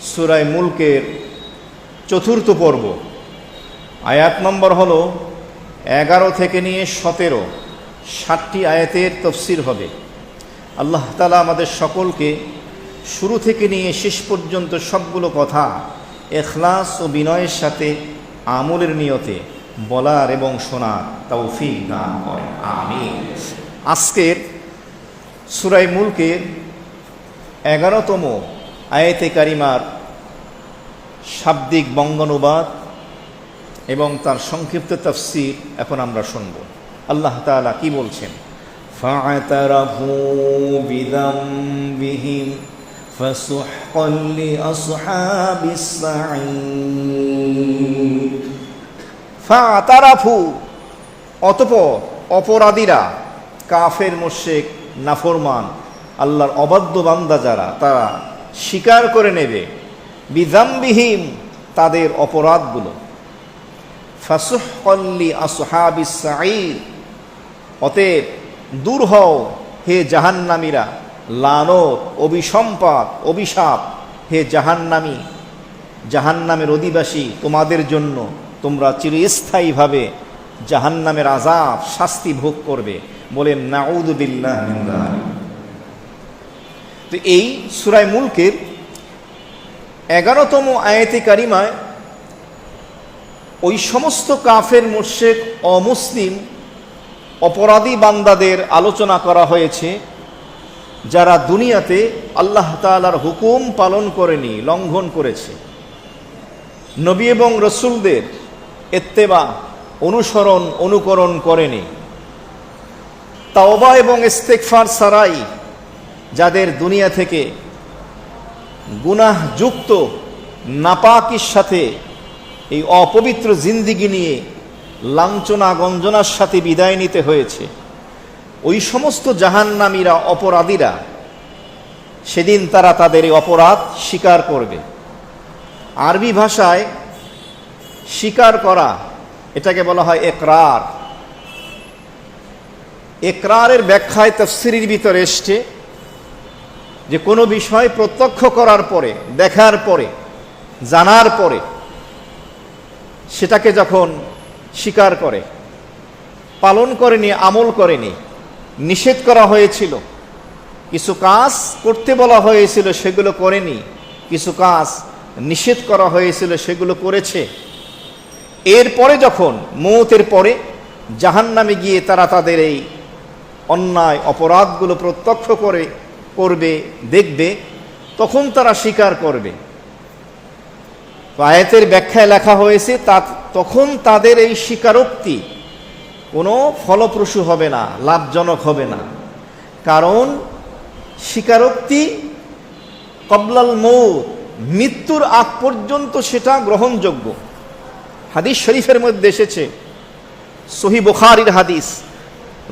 সূরা মুলকের চতুর্থ পর্ব। আয়াত নম্বর হলো 11 থেকে নিয়ে 17। 7টি আয়াতের তাফসীর হবে। আল্লাহ তাআলা আমাদের সকলকে শুরু থেকে নিয়ে শেষ পর্যন্ত সবগুলো কথা ইখলাস ও বিনয়ের সাথে আমলের নিয়তে বলার এবং শোনার তৌফিক দান করেন, আমিন। আজকের সূরা মুলকের 11তম আয়াতে কারিমার শাব্দিক বঙ্গানুবাদ এবং তার সংক্ষিপ্ত তাফসীর এখন আমরা শুনব। আল্লাহ তাআলা কি বলছেন? ফা'তারাফু বিযামবিহিম ফাসুহকান লিআসহাবিস সাঈর। ফা'তারাফু, অতঃপর অপরাধীরা, কাফের মুশরিক নাফরমান আল্লাহর অবাধ্য বান্দা যারা, তারা স্বীকার করে নেবে বিযামবিহিম, তাদের অপরাধগুলো। ফাসুহকান লিআসহাবিস সাঈর, অতএব দূর হও হে জাহান্নামীরা, লানত, অভিসম্পাত, অভিশাপ হে জাহান্নামী, জাহান্নামের অধিবাসী তোমাদের জন্য, তোমরা চিরস্থায়ীভাবে জাহান্নামের আযাব, শাস্তি ভোগ করবে। বলেন নাউযু বিল্লাহি মিন যালিক। তো এই সূরা মুলকের 11তম আয়াতে কারিমায় ওই সমস্ত কাফের মুশরিক অমুসলিম অপরাধী বান্দাদের আলোচনা করা হয়েছে যারা দুনিয়াতে আল্লাহ তাআলার হুকুম পালন করেনি, লঙ্ঘন করেছে, নবী এবং রসুলদের ইত্তেবা, অনুসরণ, অনুকরণ করেনি, তাওবা এবং ইস্তেগফার ছাড়াই যাদের দুনিয়া থেকে গুনাহযুক্ত নাপাকির সাথে এই অপবিত্র জিন্দিগি নিয়ে লাঞ্ছনা গঞ্জনার সাথে বিদায় নিতে হয়েছে, ওই সমস্ত জাহান্নামীরা, অপরাধীরা সেদিন তারা তাদের এই অপরাধ স্বীকার করবে। আরবি ভাষায় স্বীকার করা, এটাকে বলা হয় ইকরার। ইকরারের ব্যাখ্যায় তাফসীরের ভিতরে এসছে যে কোনো বিষয় প্রত্যক্ষ করার পরে, দেখার পরে, জানার পরে সেটাকে যখন স্বীকার করে, পালন করেনি, আমল করেনি, নিষেধ করা হয়েছিল, কিছু কাজ করতে বলা হয়েছিল সেগুলো করেনি, কিছু কাজ নিষেধ করা হয়েছিল সেগুলো করেছে, এরপরে যখন মওতের পরে জাহান্নামে গিয়ে তারা তাদের এই অন্যায় অপরাধগুলো প্রত্যক্ষ করবে, দেখবে, তখন তারা স্বীকার করবে। আয়াতের ব্যাখ্যায় লেখা হয়েছে তখন তাদের এই স্বীকারোক্তি কোনো ফলপ্রসূ হবে না, লাভজনক হবে না। কারণ স্বীকারোক্তি কবলাল মউত, মৃত্যুর আগ পর্যন্ত সেটা গ্রহণযোগ্য। হাদিস শরীফের মধ্যে এসেছে, সহিহ বুখারীর হাদিস,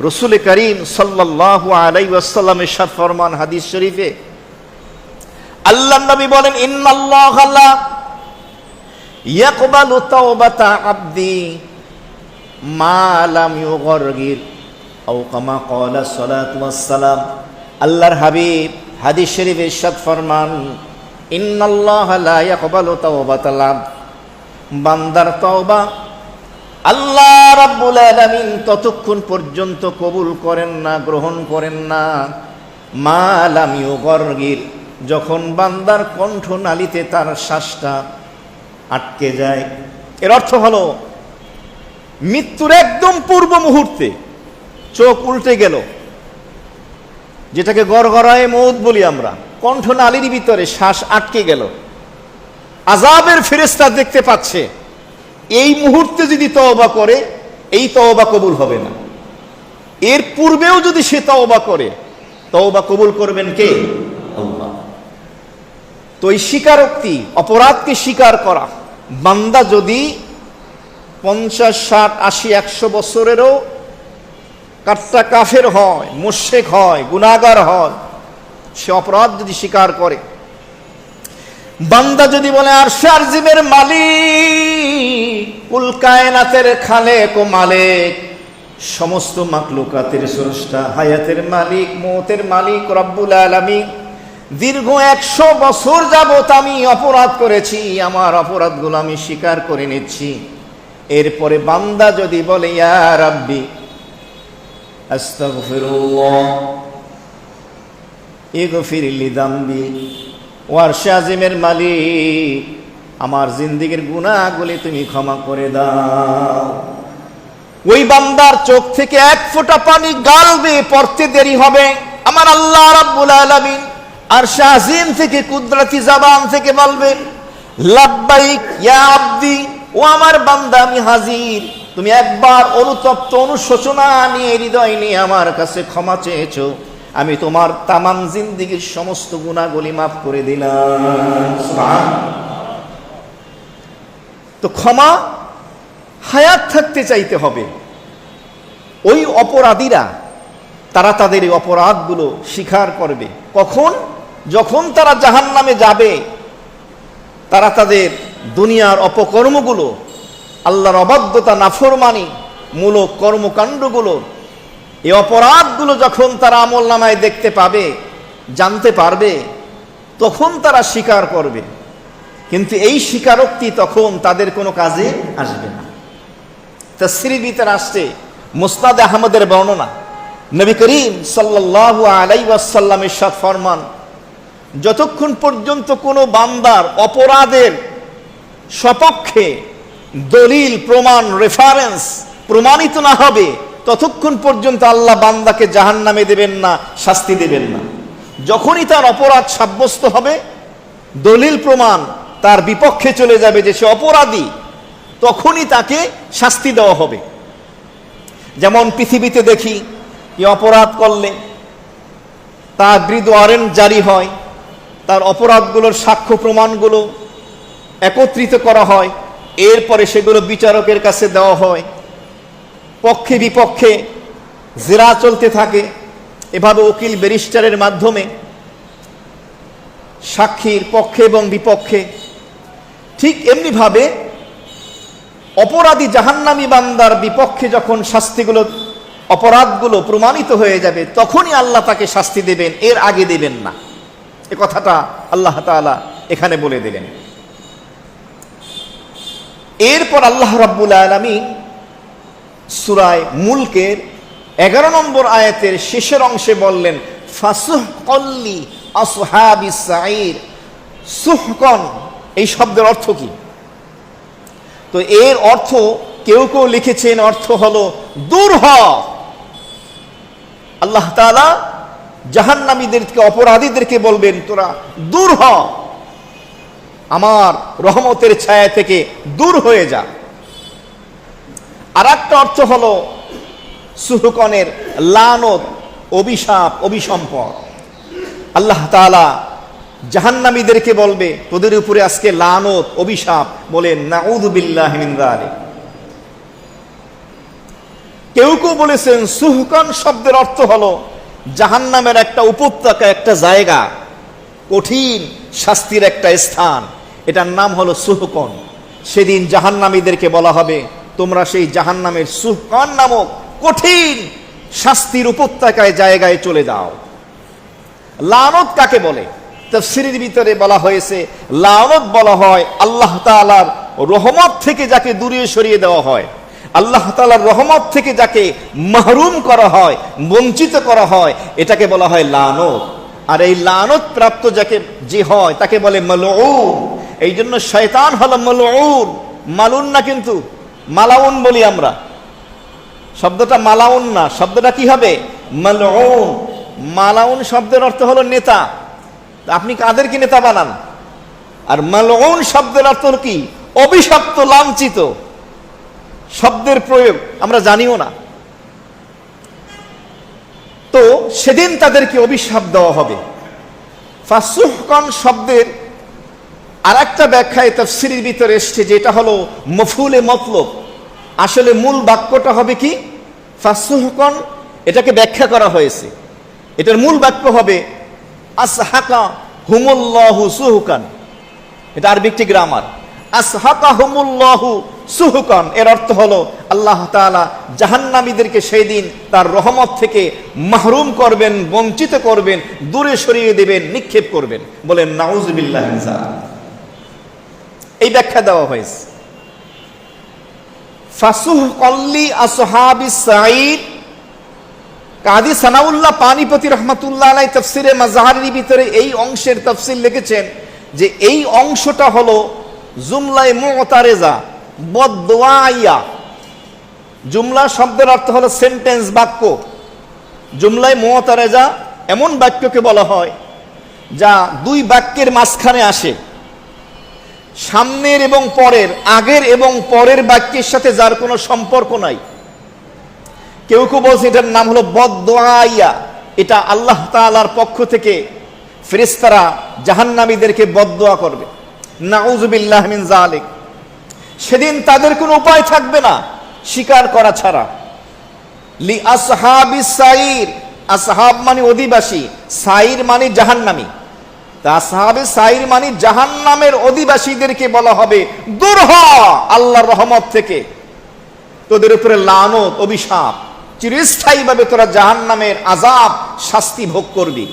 রাসূল করিম সাল্লাল্লাহু আলাইহি ওয়াসাল্লাম ইরশাদ ফরমান হাদিস শরীফে, আল্লাহর নবী বলেন, ইন্নাল্লাহা লা ইয়াকবালু তাওবাতা আবদি মা লাম ইউগরগির, আও কামা ক্বালা সাল্লাল্লাহু আলাইহি ওয়াসাল্লাম। আল্লাহর হাবিব হাদিস শরীফে ইরশাদ ফরমান, ইন্নাল্লাহা লা ইয়াকবালু তাওবাতাল আবদ, বান্দার তওবা আল্লাহ রাব্বুল আলামিন ততক্ষণ পর্যন্ত কবুল করেন না, গ্রহণ করেন না, মা লাম ইউগরগির, যখন বান্দার কণ্ঠনালীতে তার শ্বাসটা আটকে যায়। এর অর্থ হলো মৃত্যুর একদম পূর্ব মুহূর্তে চোখ উল্টে গেল, যেটাকে গড়গড়ায় মউত বলি আমরা, কণ্ঠনালীর ভিতরে শ্বাস আটকে গেল, আযাবের ফেরেশতা দেখতে পাচ্ছে, এই মুহূর্তে যদি তওবা করে এই তওবা কবুল হবে না। এর পূর্বেও যদি সে তওবা করে, তওবা কবুল করবেন কে? আল্লাহ। তো এই স্বীকারোক্তি, অপরাধকে স্বীকার করা, বান্দা যদি 50, 60, 80, 100 বছরেরও কাট্টা কাফের হয়, মুশরিক হয়, গুনাহগার হয়, সে অপরাধ যদি স্বীকার করে, বান্দা যদি বলে আরশে আজিমের মালিক, কুল কায়নাতের খালেক ও মালিক, সমস্ত মাখলুকাতের স্রষ্টা, হায়াতের মালিক, মওতের মালিক রব্বুল আলামিন, দীর্ঘ 100 বছর যাবত আমি অপরাধ করেছি, আমার অপরাধগুলো আমি স্বীকার করে নিচ্ছি। এরপরে বান্দা যদি বলে ইয়া রাব্বি আস্তাগফিরুল্লাহ ইগফির লি যামবি, ও আরশে আজিমের মালিক আমার জিন্দেগীর গুনাহগুলি তুমি ক্ষমা করে দাও, ওই বান্দার চোখ থেকে এক ফোঁটা পানি গালবে পড়তে দেরি হবে। আমার আল্লাহ রাব্বুল আলামিন আরশে আজিম থেকে কুদরতি জবান থেকে বলবেন লাব্বাইক ইয়া আব্দি, ও আমার বান্দা আমি হাজির, তুমি একবার অনুতপ্ত অনুশোচনা নিয়ে হৃদয় নিয়ে আমার কাছে ক্ষমা চেয়েছো, আমি তোমার তামাম জিন্দেগীর সমস্ত গুনাহগুলি মাফ করে দিলাম। তো ক্ষমা হায়াত থাকতে চাইতে হবে। ওই অপরাধীরা তারা তাদের এই অপরাধগুলো স্বীকার করবে কখন? যখন তারা জাহান্নামে যাবে, তারা তাদের দুনিয়ার অপকর্মগুলো, আল্লাহর অবাধ্যতা নাফরমানি মূলক কর্মকাণ্ডগুলো, এই অপরাধগুলো যখন তারা আমলনামায় দেখতে পাবে, জানতে পারবে, তখন তারা স্বীকার করবে। কিন্তু এই স্বীকারোক্তি তখন তাদের কোনো কাজে আসবে না। তাফসীরের ভিতরে আসছে মুসনাদ আহমদের বর্ণনা, নবী করিম সাল্লাল্লাহু আলাইহি ওয়াসাল্লাম ইরশাদ ফরমান, যতক্ষণ পর্যন্ত কোনো বান্দার অপরাধের সপক্ষে দলিল প্রমাণ রেফারেন্স প্রমাণিত না হবে, ততক্ষণ পর্যন্ত আল্লাহ বান্দাকে জাহান্নামে দেবেন না, শাস্তি দেবেন না। যখনই তার অপরাধ সাব্যস্ত হবে, দলিল প্রমাণ তার বিপক্ষে চলে যাবে যে সে অপরাধী, তখনই তাকে শাস্তি দেওয়া হবে। যেমন পৃথিবীতে দেখি অপরাধ করলে তার বিরুদ্ধে ওয়ারেন্ট জারি হয়, তার অপরাধগুলোর সাক্ষ্য প্রমাণগুলো একত্রিত করা হয়, এরপরে সেগুলো বিচারকের কাছে দেওয়া হয়, পক্ষে বিপক্ষে জেরা চলতে থাকে। এভাবে উকিল ব্যারিস্টারের মাধ্যমে সাক্ষীর পক্ষে এবং বিপক্ষে। ঠিক এমনিভাবে অপরাধী জাহান্নামী বান্দার বিপক্ষে যখন শাস্তিগুলো, অপরাধগুলো প্রমাণিত হয়ে যাবে, তখনই আল্লাহ তাকে শাস্তি দেবেন, এর আগে দেবেন না। এ কথাটা আল্লাহ তাআলা এখানে বলে দিলেন। এরপর আল্লাহ রাব্বুল আলামিন সূরা মুলকের 11 নম্বর আয়াতের শেষের অংশে বললেন ফাসুহকাল লি আসহাবিস সাঈর। সুহকন এই শব্দের অর্থ কি? তো এর অর্থ কেউ কেউ লিখেছেন, অর্থ হলো দূর হ। আল্লাহ তাআলা জাহান্নামীদেরকে, অপরাধীদেরকে বলবেন তোরা দূর হ, আমার রহমতের ছায়া থেকে দূর হয়ে যা। আর একটা অর্থ হলো সুহকনের লানত, অভিশাপ, অভিসম্পদ। আল্লাহ তাআলা জাহান্নামীদেরকে বলবে তোদের উপরে আজকে লানত, অভিশাপ, বলেন নাউযু বিল্লাহি মিন যালিক। কেউ কেউ বলেছেন সুহকন শব্দের অর্থ হলো জাহান্নামের একটা উপত্যকা, একটা জায়গা, কঠিন শাস্তির একটা স্থান, এটার নাম হলো সুহকন। সেদিন জাহান্নামীদেরকে বলা হবে তোমরা সেই জাহান্নামের সুহকন নামক কঠিন শাস্তির উপত্যকায়, জায়গায় চলে যাও। লানত কাকে বলে? তাফসীরের ভিতরে বলা হয়েছে লানত বলা হয় আল্লাহ তাআলার রহমত থেকে যাকে দূরে সরিয়ে দেওয়া হয়, আল্লাহ তাআলার রহমত থেকে যাকে মাহরুম করা হয়, বঞ্চিত করা হয়, এটাকে বলা হয় লানত। আর এই লানত প্রাপ্ত যাকে যে হয় তাকে বলে মালউন। এই জন্য শয়তান হলো মালউন, মালুন না, কিন্তু মালাউন বলি আমরা। শব্দটা মালাউন না, শব্দটা কি হবে? মালউন। মালাউন শব্দের অর্থ হলো নেতা। আপনি কাদেরকে নেতা বানান? আর মালউন শব্দের অর্থ কি? অভিশপ্ত, লাঞ্ছিত। শব্দের প্রয়োগ আমরা জানিও না। তো সেদিন তাদেরকে অভিশাপ দেওয়া হবে। ফাসুহকান শব্দের আর একটা ব্যাখ্যায় তাফসীরের ভিতরে এসছে, যেটা হলো মফউলে মতলব। আসলে মূল বাক্যটা হবে কি? ফাসুহকান, এটাকে ব্যাখ্যা করা হয়েছে। এটার মূল বাক্য হবে আসহাকা হুমুল্লাহু সুহকান। এটা আরবি একটি গ্রামার। আসহাকা হুমুল্লাহু সুহুকান, এর অর্থ হলো আল্লাহ তাআলা জাহান্নামীদেরকে সেই দিন তার রহমত থেকে মাহরুম করবেন, বঞ্চিত করবেন, দূরে সরিয়ে দেবেন, নিক্ষেপ করবেন। বলেন নাউযুবিল্লাহি মিন যালিক। এই ব্যাখ্যা দেওয়া হয়েছে। ফাসুহকাল্লি আসহাবিস সাঈদ, কাজী সানাউল্লাহ পানিপতি রহমাতুল্লাহ আলাইহি তাফসিরে মাজাহারির ভিতরে এই অংশের তাফসীর লিখেছেন যে এই অংশটা হলো জুমলায়ে মুতারেজা, বদদোয়াইয়া। জুমলা শব্দের অর্থ হলো সেন্টেন্স, বাক্য। জুমলায়ে মুতারেজা এমন বাক্যকে বলা হয় যা দুই বাক্যের মাঝখানে আসে, সামনের এবং পরের, আগের এবং পরের বাক্যের সাথে যার কোনো সম্পর্ক নাই। কেউ কেউ বলছে এটার নাম হলো বদদোয়াইয়া। এটা আল্লাহ তাআলার পক্ষ থেকে ফেরেশতারা জাহান্নামীদেরকে বদদোয়া করবে, নাউযুবিল্লাহি মিন যালিক। সেদিন তাদের কোনো উপায় থাকবে না স্বীকার করা ছাড়া। লি আসহাবিস সাঈর, আসহাব মানে অধিবাসী, সাঈর মানে জাহান্নামী। তা আসহাবে সাঈর মানে জাহান্নামের অধিবাসীদেরকে বলা হবে দূর হ আল্লাহর রহমত থেকে, তোদের উপরে লানত, অভিশাপ, চিরস্থায়ীভাবে তোরা জাহান্নামের আযাব, শাস্তি ভোগ করবি।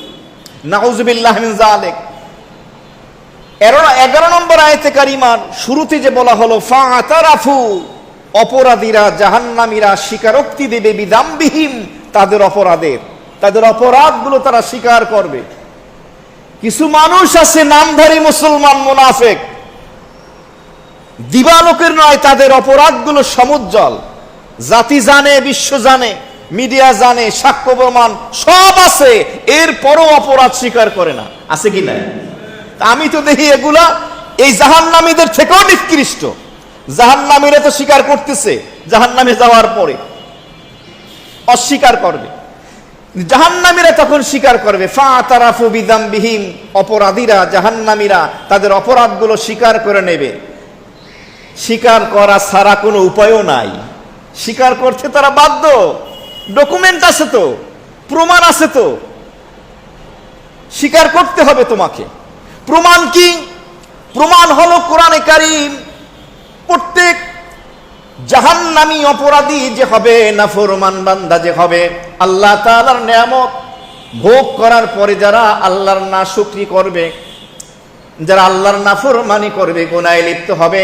নাউযুবিল্লাহি মিন যালিক। 11 নম্বর আয়াতে কারিমার শুরুতে যে বলা হলো ফাআতারাফু, অপরাধীরা জাহান্নামীরা স্বীকারোক্তি দেবে, বিদামবিহিম, তাদের অপরাধের, তাদের অপরাধগুলো তারা স্বীকার করবে। কিছু মানুষ আছে নামধারী মুসলমান মুনাফিক, দিবালোকের নয়, তাদের অপরাধগুলো সমুজ্জ্বল। জাতি জানে, বিশ্ব জানে, মিডিয়া জানে, সাক্ষ্য প্রমাণ সব আছে, এরপরও অপরাধ স্বীকার করে না। আছে কি না? আমি তো দেখি এগুলা এই জাহান্নামীদের থেকেও নিকৃষ্ট। জাহান্নামীরা তো স্বীকার করতেছে, জাহান্নামে যাওয়ার পরে অস্বীকার করবে। জাহান্নামীরা তখন স্বীকার করবে, ফাআতারাফু বিযামবিহিম, অপরাধীরা জাহান্নামীরা তাদের অপরাধগুলো স্বীকার করে নেবে। স্বীকার করা ছাড়া কোনো উপায়ও নাই, স্বীকার করতে তারা বাধ্য। ডকুমেন্ট আছে তো, প্রমাণ আছে তো, স্বীকার করতে হবে তোমাকে। প্রমাণ কি? প্রমাণ হলো কোরআনে কারীম। প্রত্যেক জাহান্নামী অপরাধী যে হবে, নাফরমান বান্দা যে হবে, আল্লাহ তাআলার নিয়ামত ভোগ করার পরে যারা আল্লাহর নাশুকরি করবে, যারা আল্লাহর নাফরমানি করবে, গুনাহে লিপ্ত হবে,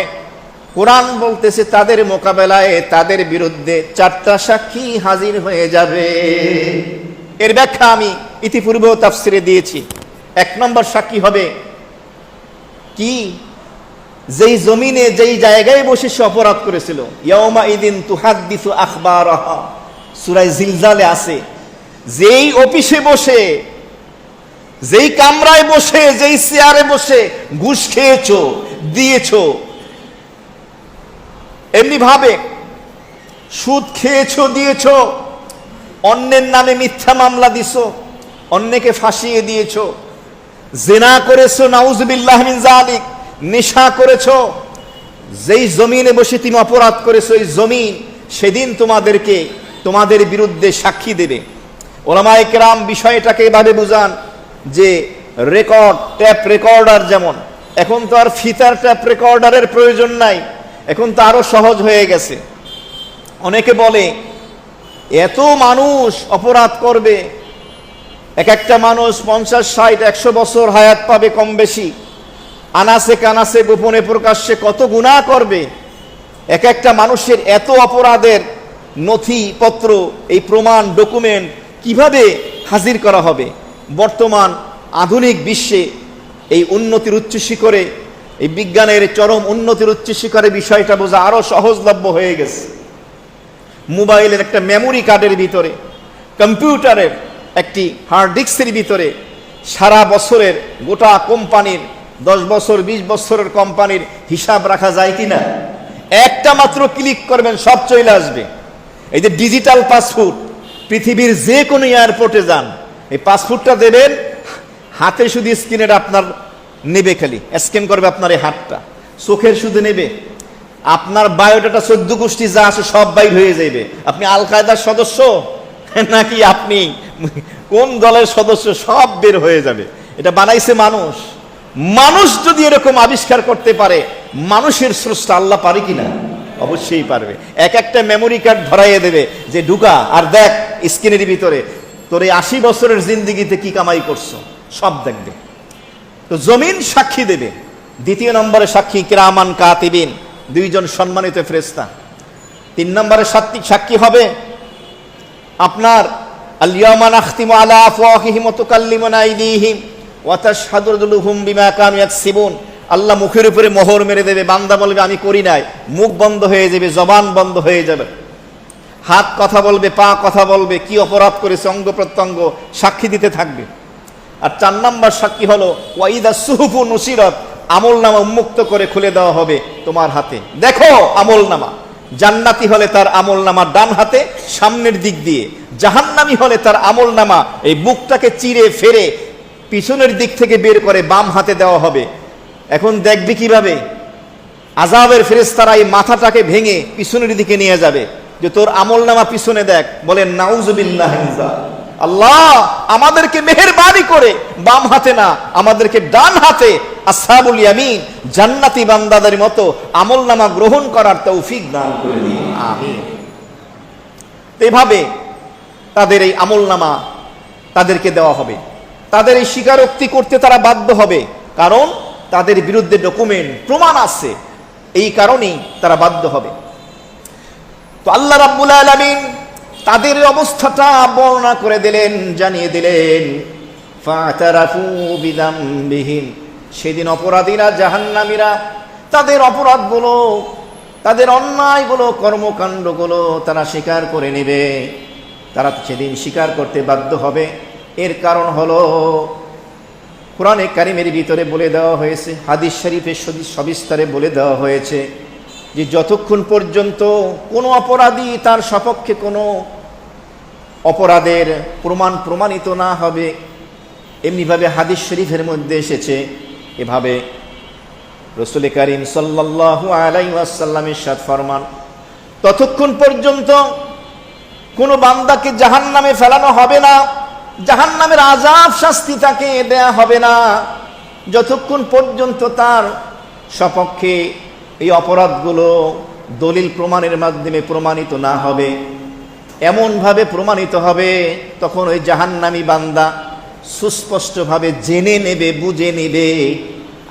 কোরআন বলতেছে তাদের মোকাবেলায়, তাদের বিরুদ্ধে 4টা সাক্ষী হাজির হয়ে যাবে। এর ব্যাখ্যা আমি ইতিপূর্বেও তাফসিরে দিয়েছি। 1 নম্বর সাক্ষী হবে কি? যেই জমিনে, যেই জায়গায় বসে সে অপরাধ করেছিল, ইয়াউমা ইদিন তুহাদ্দিসু আখবারাহা, সূরা জিলজালে আছে। যেই অফিসে বসে, যেই কামরায় বসে, যেই চেয়ারে বসে ঘুষ খেয়েছো, দিয়েছো, এমনি ভাবে সুদ খেয়েছো, দিয়েছো, অন্যের নামে মিথ্যা মামলা দিছো, অন্যকে ফাঁসিয়ে দিয়েছো, জিনা করেছো, নাউযুবিল্লাহি মিন যালিক, নেশা করেছো, যেই জমিনে বসে তুমি অপরাধ করেছো, এই জমিন সেদিন তোমাদেরকে, তোমাদের বিরুদ্ধে সাক্ষী দেবে। ওলামায়ে কেরাম বিষয়টাকে এভাবে বুঝান যে রেকর্ড, ট্যাপ রেকর্ডার, যেমন এখন তো আর ফিতার ট্যাপ রেকর্ডারের প্রয়োজন নাই, এখন তো আরো সহজ হয়ে গেছে। অনেকে বলে এত মানুষ অপরাধ করবে, এক একটা মানুষ 50, 60, 100 বছর হায়াত পাবে কম বেশি, আনাসে কানাসে, গোপনে প্রকাশ্যে কত গুনাহ করবে। এক একটা মানুষের এত অপরাধের নথিপত্র, এই প্রমাণ, ডকুমেন্ট কিভাবে হাজির করা হবে? বর্তমান আধুনিক বিশ্বে এই উন্নতির উচ্চ শিখরে, এই বিজ্ঞানের চরম উন্নতির উচ্চ শিখরে বিষয়টা বোঝা আরো সহজলভ্য হয়ে গেছে। মোবাইলের একটা মেমোরি কার্ডের ভিতরে, কম্পিউটারের একটি হার্ড ডিস্কের ভিতরে সারা বছরের গোটা কোম্পানির 10 বছর 20 বছরের কোম্পানির হিসাব রাখা যায় কিনা? একটা মাত্র ক্লিক করবেন, সব চলে আসবে। এই যে ডিজিটাল পাসপোর্ট, পৃথিবীর যে কোনো এয়ারপোর্টে যান, এই পাসপোর্টটা দেবেন হাতে, শুধু স্ক্রিনের আপনার নেবে, খালি স্ক্যান করবে আপনার এই হাতটা, চোখের শুধু নেবে, আপনার বায়োডাটা 14 গোষ্ঠী যা আছে সব বাইর হয়ে যাবে। আপনি আল কায়দার সদস্য নাকি আপনি কোন দলের সদস্য, সব বের হয়ে যাবে। এটা বানাইছে মানুষ। মানুষ যদি এরকম আবিষ্কার করতে পারে, মানুষের স্রষ্টা আল্লাহ পারে কিনা? অবশ্যই পারবে। এক একটা মেমোরি কার্ড ধরাইয়ে দেবে যে ঢুকা আর দেখ স্ক্রিনের ভিতরে তোর এই 80 বছরের জিন্দিগিতে কি কামাই করছো সব দেখবে। তো জমিন সাক্ষী দেবে। দ্বিতীয় নম্বরে সাক্ষী কিরামান কাতিবিন, দুইজন সম্মানিত ফেরেশতা। 3 নম্বরে সাক্ষী হবে আপনার আল ইয়াওমা নাখতিমু আলা আফওয়াহিহিম ওয়া তুকাল্লিমুনা আইদিহিম ওয়া তাশহাদু আরজুলুহুম বিমা কানু ইয়াকসিবুন। আল্লাহ মুখের উপরে মোহর মেরে দেবে, বান্দা বলবে আমি করি নাই, মুখ বন্ধ হয়ে যাবে, জবান বন্ধ হয়ে যাবে, হাত কথা বলবে, পা কথা বলবে, কি অপরাধ করেছে অঙ্গ প্রত্যঙ্গ সাক্ষী দিতে থাকবে। আর 4 নম্বর সাক্ষী হলো ওয়াইদা সুহুফু নুসিরাত, আমলনামা উন্মুক্ত করে খুলে দেওয়া হবে তোমার হাতে, দেখো আমলনামা। জান্নাতি হলে তার আমলনামা ডান হাতে সামনের দিক দিয়ে, জাহান্নামী হলে তার আমলনামা এই বুকটাকে চিরে ফেরে পিছনের দিক থেকে বের করে বাম হাতে দেওয়া হবে। এখন দেখবি কিভাবে? আযাবের ফেরেশতারা এই মাথাটাকে ভেঙে পিছনের দিকে নিয়ে যাবে যে তোর আমলনামা পিছনে দেখ। বলেন নাউযুবিল্লাহি মিন যালিক। আল্লাহ আমাদেরকে মেহেরবানি করে বাম হাতে না, আমাদেরকে ডান হাতে আসহাবুল ইয়ামিন জান্নাতি বান্দাদের মতো আমলনামা গ্রহণ করার তৌফিক দান করে দিন, আমিন। এভাবে তাদের এই আমলনামা তাদেরকে দেওয়া হবে। তাদের এই স্বীকারোক্তি করতে তারা বাধ্য হবে, কারণ তাদের বিরুদ্ধে ডকুমেন্ট প্রমাণ আছে, এই কারণেই তারা বাধ্য হবে। তো আল্লাহ রাব্বুল আলামিন তাদের অবস্থাটা বর্ণনা করে দিলেন, জানিয়ে দিলেন। ফাতারাফু বিযামবিহিম, সেদিন অপরাধীরা জাহান্নামীরা তাদের অপরাধগুলো, তাদের অন্যায়গুলো, কর্মকাণ্ডগুলো তারা স্বীকার করে নেবে। তারা সেদিন স্বীকার করতে বাধ্য হবে। এর কারণ হলো কোরআনে কারিমের ভিতরে বলে দেওয়া হয়েছে, হাদিস শরীফে সবিস্তারে বলে দেওয়া হয়েছে যে যতক্ষণ পর্যন্ত কোনো অপরাধী তার সপক্ষে কোনো অপরাধের প্রমাণিত না হবে, এমনিভাবে হাদিস শরীফের মধ্যে এসেছে, এভাবে রাসূল কারীম সাল্লাল্লাহু আলাইহি ওয়াসাল্লাম ইরশাদ ফরমান, ততক্ষণ পর্যন্ত কোনো বান্দাকে জাহান্নামে ফেলানো হবে না, জাহান্নামের আযাব শাস্তি তাকে দেয়া হবে না, যতক্ষণ পর্যন্ত তার সপক্ষে এই অপরাধগুলো দলিল প্রমাণের মাধ্যমে প্রমাণিত না হবে। এমনভাবে প্রমাণিত হবে তখন ওই জাহান্নামী বান্দা সুস্পষ্টভাবে জেনে নেবে, বুঝে নেবে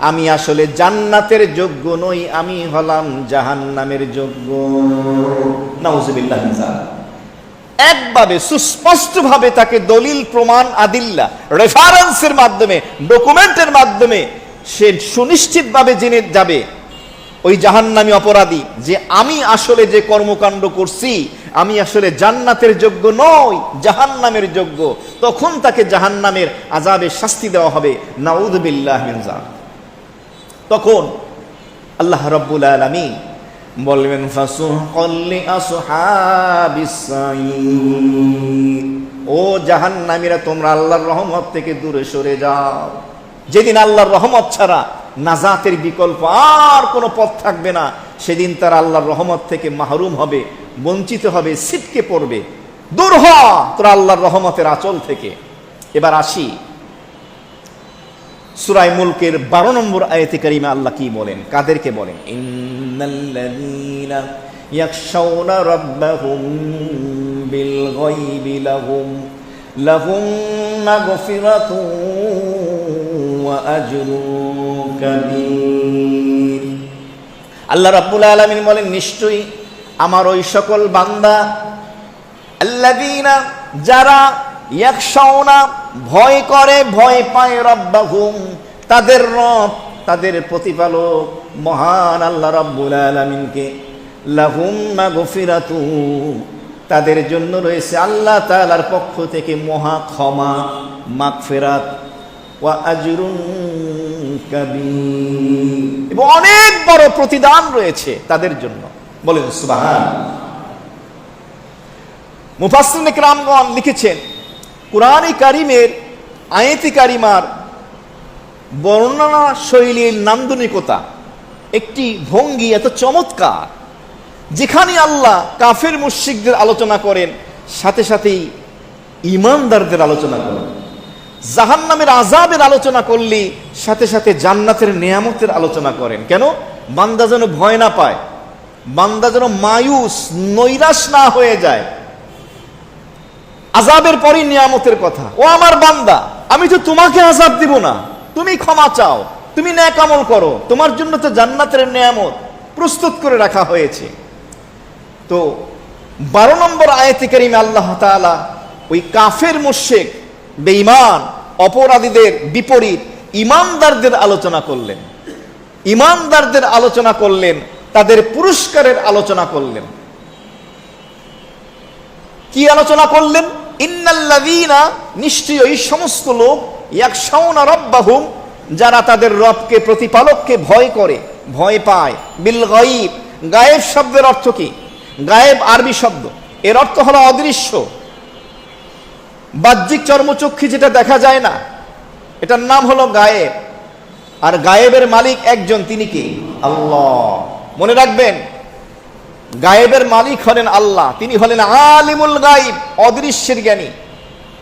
আমি আসলে জান্নাতের যোগ্য নই, আমি হলাম জাহান্নামের যোগ্য। নাউযুবিল্লাহ মিন যালিক। একভাবে সুস্পষ্টভাবে তাকে দলিল প্রমাণ আদিল্লা রেফারেন্সের মাধ্যমে, ডকুমেন্টের মাধ্যমে সে সুনিশ্চিতভাবে জেনে যাবে ওই জাহান্নামী অপরাধী যে আমি আসলে যে কর্মকাণ্ড করছি আমি আসলে জান্নাতের যোগ্য নই, জাহান্নামের যোগ্য। তখন তাকে জাহান্নামের আযাবের শাস্তি দেওয়া হবে। নাউযু বিল্লাহি মিন যালিক। তখন আল্লাহ রাব্বুল আলামিন বলবেন ফাসুহকাল লিআসহাবিস সাঈর, ও জাহান্নামীরা তোমরা আল্লাহর রহমত থেকে দূরে সরে যাও। যেদিন আল্লাহর রহমত ছাড়া নাজাতের বিকল্প আর কোনো পথ থাকবে না, সেদিন তারা আল্লাহর রহমত থেকে মাহরুম হবে, বঞ্চিত হবে, ছিটকে পড়বে। দূর হ তোরা আল্লাহর রহমতের আঁচল থেকে। এবার আসি সূরা মুলকের 12 নম্বর আয়াতে কারিমা আল্লাহ কি বলেন, কাদেরকে বলেন? ইন্নাল্লাযীনা ইয়াখশাউনা রাব্বাহুম বিল গায়বি লাহুম মাগফিরাতুন ওয়া আজরুন কাবীর। আল্লাহ রাব্বুল আলামিন বলেন নিশ্চয়ই আমার ওই সকল বান্দা আল্লাযীনা যারা ইয়াখশাউনা ভয় করে, ভয় পায়, রাব্বাহুম তাদের রব, তাদের প্রতিপালক মহান আল্লাহ রাব্বুল আলামিনকে, লাহুম মাগফিরাতুন তাদের জন্য রয়েছে আল্লাহ তাআলার পক্ষ থেকে মহা ক্ষমা, মাগফিরাত, ওয়া আজরুন কাবীর এবং অনেক বড় প্রতিদান রয়েছে তাদের জন্য। বলেন সুবহানাল্লাহ। মুফাসসিরিন ইকরামগণ লিখেছেন কুরআনে কারীমের আয়াতে কারিমার বর্ণনা শৈলীর নান্দনিকতা, একটি ভঙ্গি এত চমৎকার, যেখানে আল্লাহ কাফের মুশরিকদের আলোচনা করেন, সাথে সাথেই ঈমানদারদের আলোচনা করেন। জাহান্নামের আযাবের আলোচনা করলে সাথে সাথে জান্নাতের নিয়ামতের আলোচনা করেন। কেন? বান্দা যেন ভয় না পায়, বান্দা যেন মায়ুস নৈরাশ না হয়ে যায়। আযাবের পরই নিয়ামতের কথা। ও আমার বান্দা, আমি তো তোমাকে আযাব দিব না, তুমি ক্ষমা চাও, তুমি নেক আমল করো, তোমার জন্য তো জান্নাতের নিয়ামত প্রস্তুত করে রাখা হয়েছে। তো 12 নম্বর আয়াতে কারিমে আল্লাহ তাআলা ওই কাফের মুশরিক বেঈমান অপরাধীদের বিপরীত ঈমানদারদের আলোচনা করলেন। ঈমানদারদের আলোচনা করলেন, তাদের পুরস্কারের আলোচনা করলেন। কি আলোচনা করলেন? ইন্নাল্লাযীনা, নিশ্চয়ই সমস্ত লোক, ইয়াখশাউনা রাব্বাহুম, যারা তাদের রবকে প্রতিপালককে ভয় করে, ভয় পায়, বিল গায়ব। গায়েব শব্দের অর্থ কি? গায়েব আরবি শব্দ, এর অর্থ হলো অদৃশ্য, বাহ্যিক চর্মচক্ষু যেটা দেখা যায় না, এটার নাম হলো গায়েব। আর গায়েবের মালিক একজন, তিনি কি? আল্লাহ। মনে রাখবেন, গায়েবের মালিক হলেন আল্লাহ, তিনি হলেন আলিমুল গায়েব, অদৃশ্যের জ্ঞানী।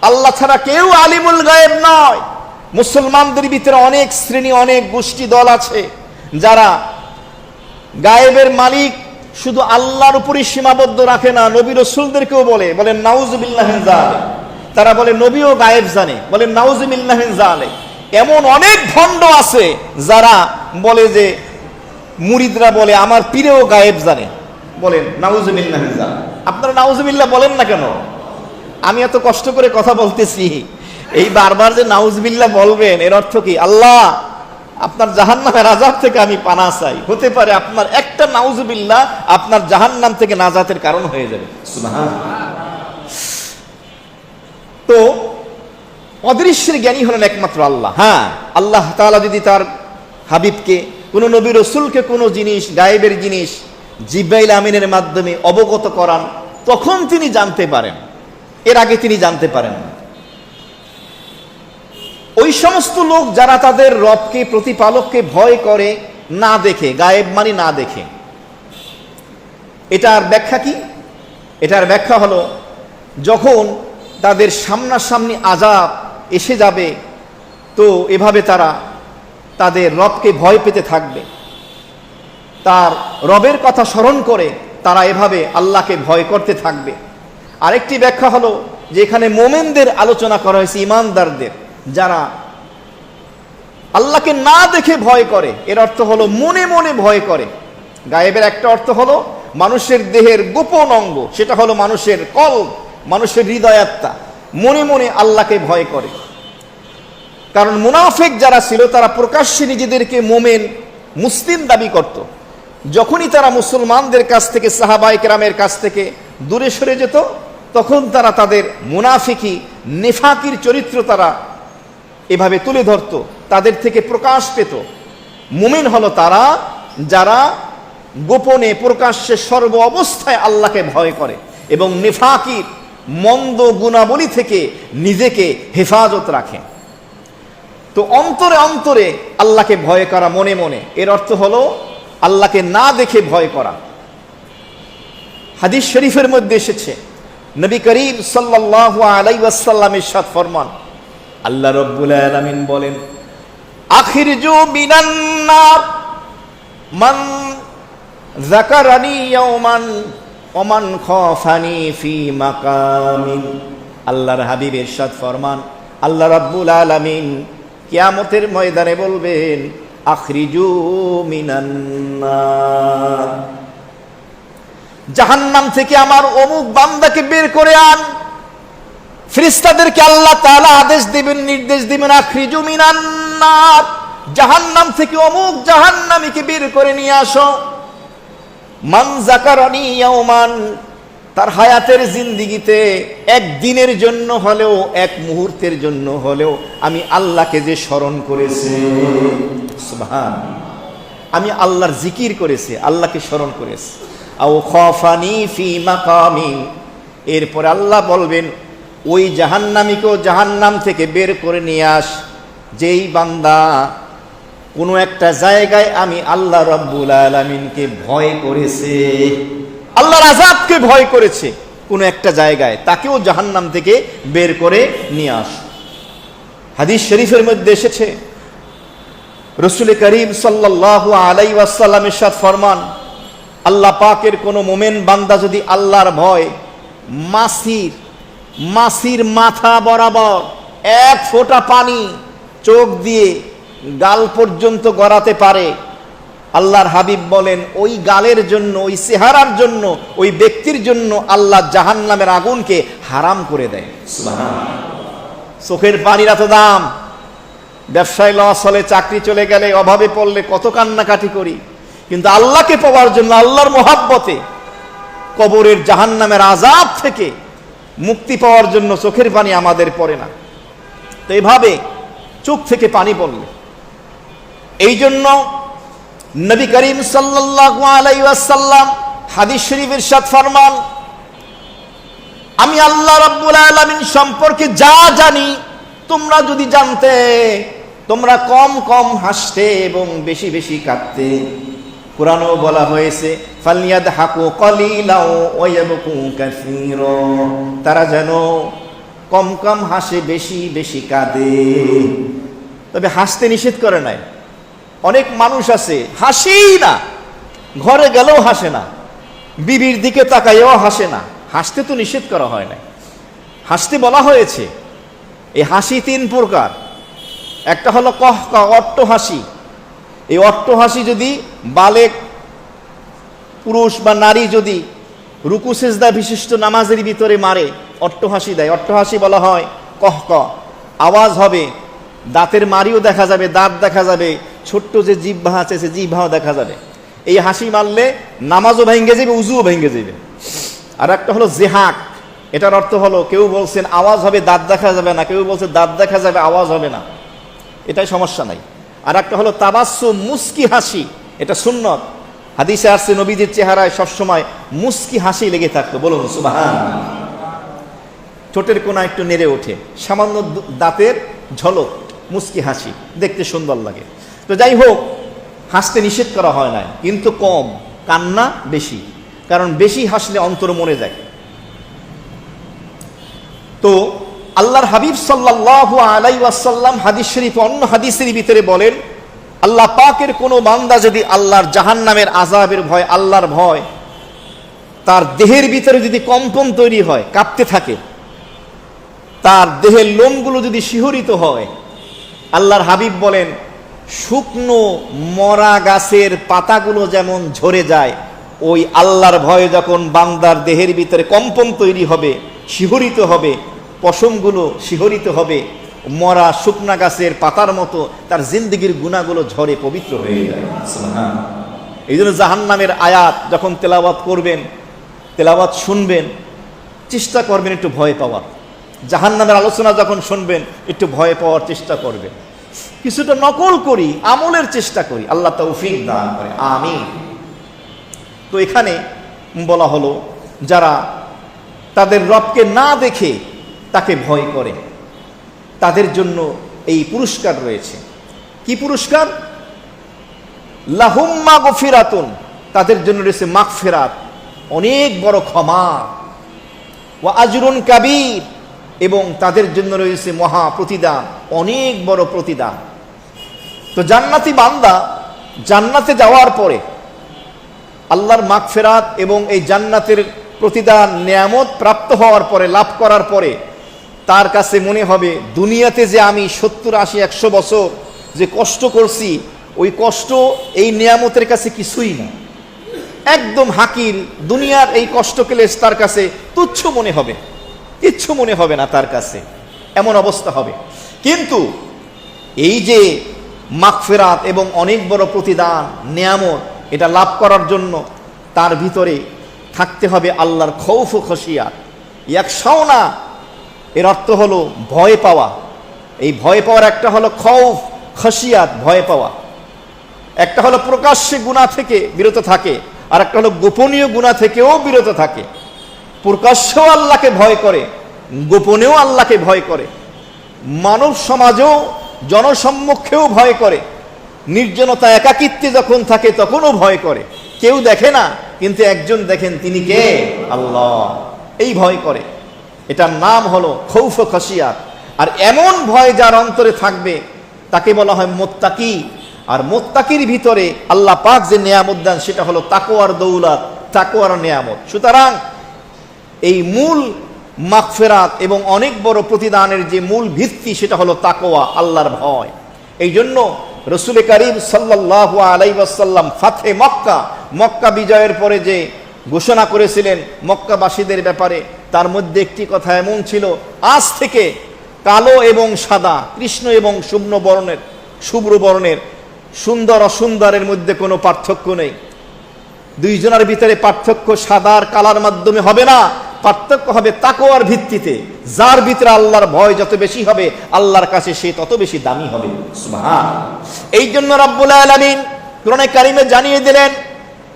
আল্লাহ ছাড়া কেউ আলিমুল গায়েব নয়। মুসলমানদের ভিতরে অনেক শ্রেণী, অনেক গোষ্ঠী দল আছে যারা গায়েবের মালিক শুধু আল্লাহর উপরই সীমাবদ্ধ রাখে না, নবী রাসূলদেরকেও বলেন নাউযুবিল্লাহি মিন যালিক। তারা বলে নবীও গায়েব জানে, বলেন নাউযুবিল্লাহি মিন যালিক। এমন অনেক ভণ্ড আছে যারা বলে যে, মুরিদরা বলে আমার পীরেও গায়েব জানে, বলেন নাউযুবিল্লাহি মিন যালিক। আপনারা নাউযুবিল্লাহ বলেন না কেন? আমি এত কষ্ট করে কথা বলতেছি, এই বারবার যে নাউযুবিল্লাহ বলবেন, এর অর্থ কি? আল্লাহ, আপনার জাহান্নামের আযাব থেকে আমি পানাহ চাই। হতে পারে আপনার একটা নাউযুবিল্লাহ আপনার জাহান্নাম থেকে নাজাতের কারণ হয়ে যাবে। সুবহানাল্লাহ। তো অদৃশ্যের জ্ঞানী হলেন একমাত্র আল্লাহ। হ্যাঁ, আল্লাহ তাআলা যদি তার হাবিবকে, কোন নবী রাসূলকে কোনো জিনিস, গায়েবের জিনিস জিবরাইল আমিনের মাধ্যমে অবগত করান, তখন তিনি জানতে পারেন, এর আগে তিনি জানতে পারেন না। ওই সমস্ত লোক যারা তাদের রবকে, প্রতিপালককে ভয় করে না দেখে, গায়েব মানে না দেখে। এটার ব্যাখ্যা কি? এটার ব্যাখ্যা হলো, যখন তাদের সামনাসামনি আযাব এসে যাবে, তো এভাবে তারা তাদের রবকে ভয় পেতে থাকবে। তার রবের কথা স্মরণ করে তারা এভাবে আল্লাহকে ভয় করতে থাকবে। আরেকটি ব্যাখ্যা হলো যে এখানে মোমেনদের আলোচনা করা হয়েছে, ঈমানদারদের, যারা আল্লাহকে না দেখে ভয় করে, এর অর্থ হলো মনে মনে ভয় করে। গায়েবের একটা অর্থ হলো মানুষের দেহের গোপন অঙ্গ, সেটা হলো মানুষের কলব, মানুষের হৃদয়াত্মা, মনে মনে আল্লাহকে ভয় করে। কারণ মুনাফিক যারা ছিল তারা প্রকাশ্যে নিজেদেরকে মোমেন, মুসলিম দাবি করত। যখনই তারা মুসলমানদের কাছ থেকে, সাহাবায়ে কেরামের কাছ থেকে দূরে সরে যেত, তখন তারা তাদের মুনাফিকি, নেফাকির চরিত্র তারা এভাবে তুলে ধরত, তাদের থেকে প্রকাশ পেত। মুমিন হলো তারা যারা গোপনে প্রকাশ্যে সর্ব অবস্থায় আল্লাহকে ভয় করে এবং নেফাকির মন্দ গুণাবলী থেকে নিজেকে হেফাজত রাখে। তো অন্তরে অন্তরে আল্লাহকে ভয় করা, মনে মনে, এর অর্থ হলো আল্লাহকে না দেখে ভয় করা। হাদিস শরীফের মধ্যে এসেছে, নবী করিম সাল্লাল্লাহু আলাইহি ওয়াসাল্লাম ইরশাদ ফরমান, আল্লাহ রাব্বুল আলামিন বলেন, আখিরজু মিনান নার মান যাকারানি ইয়াওমান ওয়া মান খাফানি ফি মাকামিন। আল্লাহর হাবিব ইরশাদ ফরমান, আল্লাহ রাব্বুল আলামিন কিয়ামতের ময়দানে বলবেন, আখরিজু মিনান নার, জাহান্নাম থেকে আমার অমুক বান্দাকে বের করে আন। ফেরেশতাদেরকে আল্লাহ তাআলা আদেশ দিবেন, নির্দেশ দিবেন, আখরিজু মিনান নার, জাহান্নাম থেকে অমুক জাহান্নামীকে বের করে নিয়ে আসো। মান যাকারানি ইয়াওমান, তার হায়াতের জিন্দেগিতে একদিনের জন্য হলেও, এক মুহূর্তের জন্য হলেও আমি আল্লাহকে যে স্মরণ করেছে, সুবহানাল্লাহ, আমি আল্লাহর জিকির করেছে, আল্লাহকে স্মরণ করেছে। আও খাফানি ফি মাকামি, এরপর আল্লাহ বলবেন ওই জাহান্নামীকেও জাহান্নাম থেকে বের করে নিয়ে আস, যেই বান্দা কোনো একটা জায়গায় আমি আল্লাহ রাব্বুল আলামিনকে ভয় করেছে, আল্লাহর আযাবকে ভয় করেছে কোনো একটা জায়গায়, তাকেও জাহান্নাম থেকে বের করে নিয়ে আস। হাদিস শরীফের মধ্যে এসেছে, রাসূল করিম সাল্লাল্লাহু আলাইহি ওয়াসাল্লাম ইরশাদ ফরমান, আল্লাহ পাকের কোনো মোমেন বান্দা যদি আল্লাহর ভয় মাছির মাথা বরাবর এক ফোঁটা পানি চোখ দিয়ে গাল পর্যন্ত গড়াতে পারে, আল্লাহর হাবিব বলেন ওই গালের জন্য, ওই চেহারার জন্য, ওই ব্যক্তির জন্য আল্লাহ জাহান্নামের আগুনকে হারাম করে দেয়। সুবহানাল্লাহ। চোখের পানির এত দাম। ব্যবসায় লস হলে, চাকরি চলে গেলে, অভাবে পড়লে কত কান্নাকাটি করি, কিন্তু আল্লাহকে পাওয়ার জন্য, আল্লাহর মোহাব্বতে কবরের জাহান্নামের আযাব থেকে মুক্তি পাওয়ার জন্য চোখের পানি আমাদের পড়ে না। তো এভাবে চোখ থেকে পানি পড়লে, এই জন্য নবী করিম সাল্লাল্লাহু আলাইহি ওয়াসাল্লাম হাদিস শরীফ ইরশাদ ফরমান, আমি আল্লাহ রাব্বুল আলামিন সম্পর্কে যা জানি তোমরা যদি জানতে, তোমরা কম কম হাসতে এবং বেশি বেশি কাঁদতে। কুরআনেও বলা হয়েছে ফালইয়াদহাকু কালিলাও ওয়া ইয়াবকু কাসীরা, তারা যেন কম কম হাসে, বেশি বেশি কাঁদে। তবে হাসতে নিষেধ করে নাই। অনেক মানুষ আছে হাসেই না, ঘরে গেলেও হাসে না, বিবির দিকে তাকাইও হাসে না। হাসতে তো নিষেধ করা হয় না, হাসতে বলা হয়েছে। এই হাসি তিন প্রকার। একটা হলো কহকা, অট্ট হাসি। এই অট্ট হাসি যদি বালেক পুরুষ বা নারী যদি রুকু সিজদা বিশিষ্ট নামাজের ভিতরে মারে, অট্ট হাসি দেয়। অট্ট হাসি বলা হয় কহক, আওয়াজ হবে, দাঁতের মারিও দেখা যাবে, দাঁত দেখা যাবে, ছোট্ট যে জিহ্বা আছে সে জিহ্বাও দেখা যাবে। এই হাসি মারলে নামাজও ভেঙে যাবে, উজুও ভেঙে যাবে। আর একটা হলো জেহাক, এটার অর্থ হলো কেউ বলছেন আওয়াজ হবে দাঁত দেখা যাবে না, কেউ বলছে দাঁত দেখা যাবে আওয়াজ হবে না, এটাই সমস্যা নাই। আর একটা হলো তাবাসসুম, মুস্কি হাসি, এটা সুন্নত। হাদিসে আসছে নবীজির চেহারায় সবসময় মুস্কি হাসি লেগে থাকতো। বলুন সুবহানাল্লাহ। ঠোঁটের কোণা একটু নেড়ে ওঠে, সামান্য দাঁতের ঝলক, মুস্কি হাসি, দেখতে সুন্দর লাগে। তো যাই হোক, হাসতে নিষেধ করা হয় না, কিন্তু কম, কান্না বেশি, কারণ বেশি হাসলে অন্তর মরে যায়। তো আল্লাহর হাবিব সাল্লাল্লাহু আলাইহি ওয়াসাল্লাম হাদিস শরীফ অন্য হাদিসের ভিতরে বলেন, আল্লাহ পাকের কোনো বান্দা যদি আল্লাহর জাহান্নামের আযাবের ভয়, আল্লাহর ভয় তার দেহের ভিতরে যদি কম্পন তৈরি হয়, কাঁপতে থাকে, তার দেহের লোমগুলো যদি শিহরিত হয়, আল্লাহর হাবিব বলেন শুকনো মরা গাছের পাতাগুলো যেমন ঝরে যায়, ওই আল্লাহর ভয়ে যখন বান্দার দেহের ভিতরে কম্পন তৈরি হবে, শিহরিত হবে, পশমগুলো শিহরিত হবে, মরা শুকনা গাছের পাতার মতো তার জিন্দেগির গুনাহগুলো ঝরে পবিত্র হয়ে যায়। এই জন্য জাহান্নামের আয়াত যখন তেলাওয়াত করবেন, তেলাওয়াত শুনবেন, চেষ্টা করবেন একটু ভয় পাওয়ার। জাহান্নামের আলোচনা যখন শুনবেন একটু ভয় পাওয়ার চেষ্টা করবেন। কিছুটা নকল করি, আমলের চেষ্টা করি, আল্লাহ তৌফিক দান করে, আমিন। তো এখানে বলা হলো যারা তাদের রবকে না দেখে তাকে ভয় করে, তাদের জন্য এই পুরস্কার রয়েছে। কি পুরস্কার? লাহুম মাগফিরাতুন, তাদের জন্য রয়েছে মাগফিরাত, অনেক বড় ক্ষমা, ওয়া আজরুন কাবীর, এবং তাদের জন্য রয়েছে মহা প্রতিদান, অনেক বড় প্রতিদান। তো জান্নাতি বান্দা জান্নাতে যাওয়ার পরে আল্লাহর মাগফিরাত এবং এই জান্নাতের প্রতিদান নিয়ামত প্রাপ্ত হওয়ার পরে, লাভ করার পরে তার কাছে মনে হবে দুনিয়াতে যে আমি 70, 80, 100 বছর যে কষ্ট করছি, ওই কষ্ট এই নিয়ামতের কাছে কিছুই না, একদম হাকির। দুনিয়ার এই কষ্ট ক্লেশ তার কাছে তুচ্ছ মনে হবে, কিচ্ছু মনে হবে না তার কাছে, এমন অবস্থা হবে। কিন্তু এই যে মাগফিরাত এবং অনেক বড় প্রতিদান, নিয়ামত, এটা লাভ করার জন্য তার ভিতরে থাকতে হবে আল্লাহর খৌফ ও খশিয়াত। ইয়াকশাউনা এর অর্থ হলো ভয় পাওয়া। এই ভয় পাওয়ার একটা হলো খৌফ, খশিয়াত, ভয় পাওয়া। একটা হলো প্রকাশ্যে গুনাহ থেকে বিরত থাকে, আর একটা হলো গোপনীয় গুনাহ থেকেও বিরত থাকে। প্রকাশ্যেও আল্লাহকে ভয় করে, গোপনেও আল্লাহকে ভয় করে, মানব সমাজেও জনসম্মুখেও ভয় করে, নির্জনতা একাকিত্বে যখন থাকে তখনও ভয় করে। কেউ দেখে না, কিন্তু একজন দেখেন, তিনি কে? আল্লাহ। এই ভয় করে, এটার নাম হলো খৌফ খশিয়াত। আর এমন ভয় যার অন্তরে থাকবে তাকে বলা হয় মুত্তাকি। আর মুত্তাকির ভিতরে আল্লাহ পাক যে নিয়ামত দেন সেটা হলো তাকওয়ার দৌলত, তাকওয়ার নিয়ামত। সুতরাং এই মূল মাগফিরাত এবং অনেক বড় প্রতিদানের যে মূল ভিত্তি সেটা হলো তাকওয়া, আল্লাহর ভয়। এই জন্য রাসূল করিম সাল্লাল্লাহু আলাইহি ওয়াসাল্লাম ফাতহে মক্কা, মক্কা বিজয়ের পরে যে ঘোষণা করেছিলেন মক্কাবাসীদের ব্যাপারে, তার মধ্যে একটি কথা এমন ছিল, আজ থেকে কালো এবং সাদা, কৃষ্ণ এবং শুভ্র বর্ণের সুন্দর অসুন্দরের মধ্যে কোনো পার্থক্য নেই। দুইজনের ভিতরে পার্থক্য সাদা আর কালার মাধ্যমে হবে না, পার্থক্য হবে তাকওয়ার ভিত্তিতে। যার ভিতরে আল্লাহর ভয় যত বেশি হবে, আল্লাহর কাছে সে তত বেশি দামি হবে। সুবহানাল্লাহ। এই জন্য রব্বুল আলামিন কোরআনে কারিমে জানিয়ে দিলেন,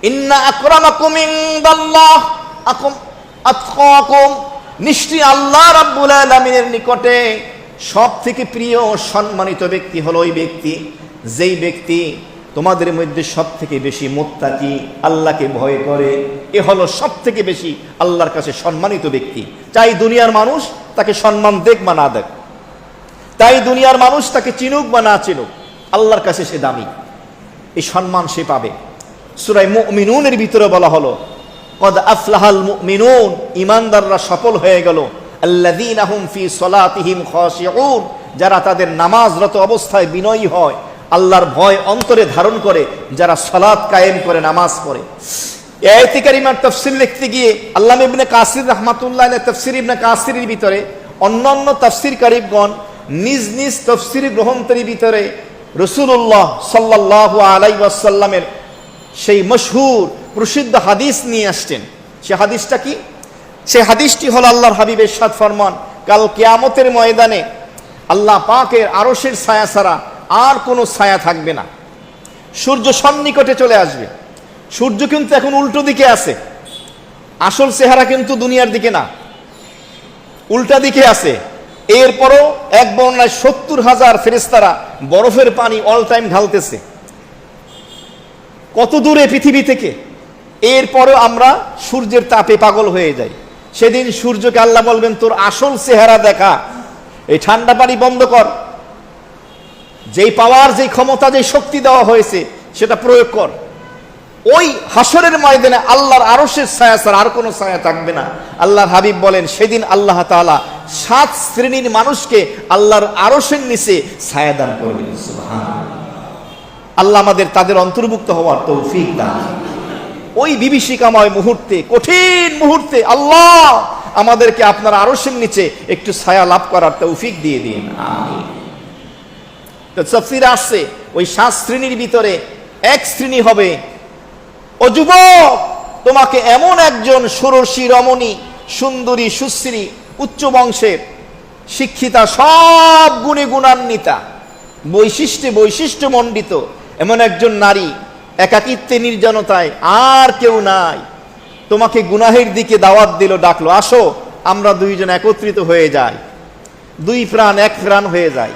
ইন্না আকরামাকুম ইনদাল্লাহ আতকাকুম, নিশ্চয়ই আল্লাহ রাব্বুল আলামিনের নিকটে সব থেকে প্রিয় সম্মানিত ব্যক্তি হলো ওই ব্যক্তি যেই ব্যক্তি তোমাদের মধ্যে সব থেকে বেশি মুত্তাকি, আল্লাহকে ভয় করে। এ হলো সব থেকে বেশি আল্লাহর কাছে সম্মানিত ব্যক্তি। চাই দুনিয়ার মানুষ তাকে সম্মান দেখ বা না দেখ, তাই দুনিয়ার মানুষ তাকে চিনুক বা না চিনুক, আল্লাহর কাছে সে দামি, এই সম্মান সে পাবে। সূরা মুমিনুনের ভিতরে বলা হলো, কদ আফলাহাল মুমিনুন, ঈমানদাররা সফল হয়ে গেল, আল্লাযীনা হুম ফি সলাতিহিম খাশিউন, যারা তাদের নামাজরত অবস্থায় বিনয়ী হয়, আল্লাহর ভয় অন্তরে ধারণ করে, যারা সালাত কায়েম করে, নামাজ পড়ে। এই আয়াতে কারিমার তাফসীর লিখতে গিয়ে আল্লামা ইবনে কাসির রাহমাতুল্লাহ আলাইহি তাফসীর ইবনে কাসিরের ভিতরে অন্যান্য তাফসীরকারীগণ নিজ নিজ তাফসীর গ্রন্থের ভিতরে রাসূলুল্লাহ সাল্লাল্লাহু আলাইহি ওয়াসাল্লামের সেই মশহুর প্রসিদ্ধ হাদিস নিয়ে আসছেন। সে হাদিসটা কি? সে হাদিসটি হলো আল্লাহর হাবিবের ইরশাদ ফরমান, কাল কিয়ামতের ময়দানে আল্লাহ পাকের আরশের ছায়া ছাড়া আর কোনো ছায়া থাকবে না। সূর্য সন্নিকটে চলে আসবে। সূর্য কিন্তু এখন উল্টো দিকে আছে, আসল চেহারা কিন্তু দুনিয়ার দিকে না, উল্টা দিকে আছে। এরপরও এক বর্ণায় ৭০,০০০ ফেরেশতারা বরফের পানি অল টাইম ঢালতেছে। কত দূরে পৃথিবী থেকে, এরপরও আমরা সূর্যের তাপে পাগল হয়ে যাই। সেদিন সূর্যকে আল্লাহ বলবেন, তোর আসল চেহারা দেখা, এই ঠান্ডা পানি বন্ধ কর, যেই পাওয়ার, যেই ক্ষমতা, যেই শক্তি দেওয়া হয়েছে সেটা প্রয়োগ কর। ওই হাসরের ময়দানে আল্লাহর আরশের ছায়া ছাড়া আর কোনো ছায়া থাকবে না। আল্লাহর হাবিব বলেন, সেদিন আল্লাহ তাআলা ৭ শ্রেণীর মানুষকে আল্লাহর আরশের নিচে ছায়া দান করবেন। সুবহানাল্লাহ। আল্লাহ আমাদের তাদের অন্তর্ভুক্ত হওয়ার তৌফিক দান। ওই বিভীষিকাময় মুহূর্তে, কঠিন মুহূর্তে আল্লাহ আমাদেরকে আপনার আরশের নিচে একটু ছায়া লাভ করার তৌফিক দিয়ে দিন, আমিন। তো তাফসীরে আসছে, ওই ৭ শ্রেণীর ভিতরে এক শ্রেণী হবে, ও যুবক, তোমাকে এমন একজন ষোড়শী রমণী, সুন্দরী, সুশ্রী, উচ্চ বংশের, শিক্ষিতা, সব গুণে গুণান্বিতা, বৈশিষ্ট্য মণ্ডিত এমন একজন নারী, একাকিত্বে, নির্জনতায়, আর কেউ নাই, তোমাকে গুনাহের দিকে দাওয়াত দিল, ডাকলো, আসো আমরা দুইজন একত্রিত হয়ে যাই, দুই প্রাণ এক প্রাণ হয়ে যায়।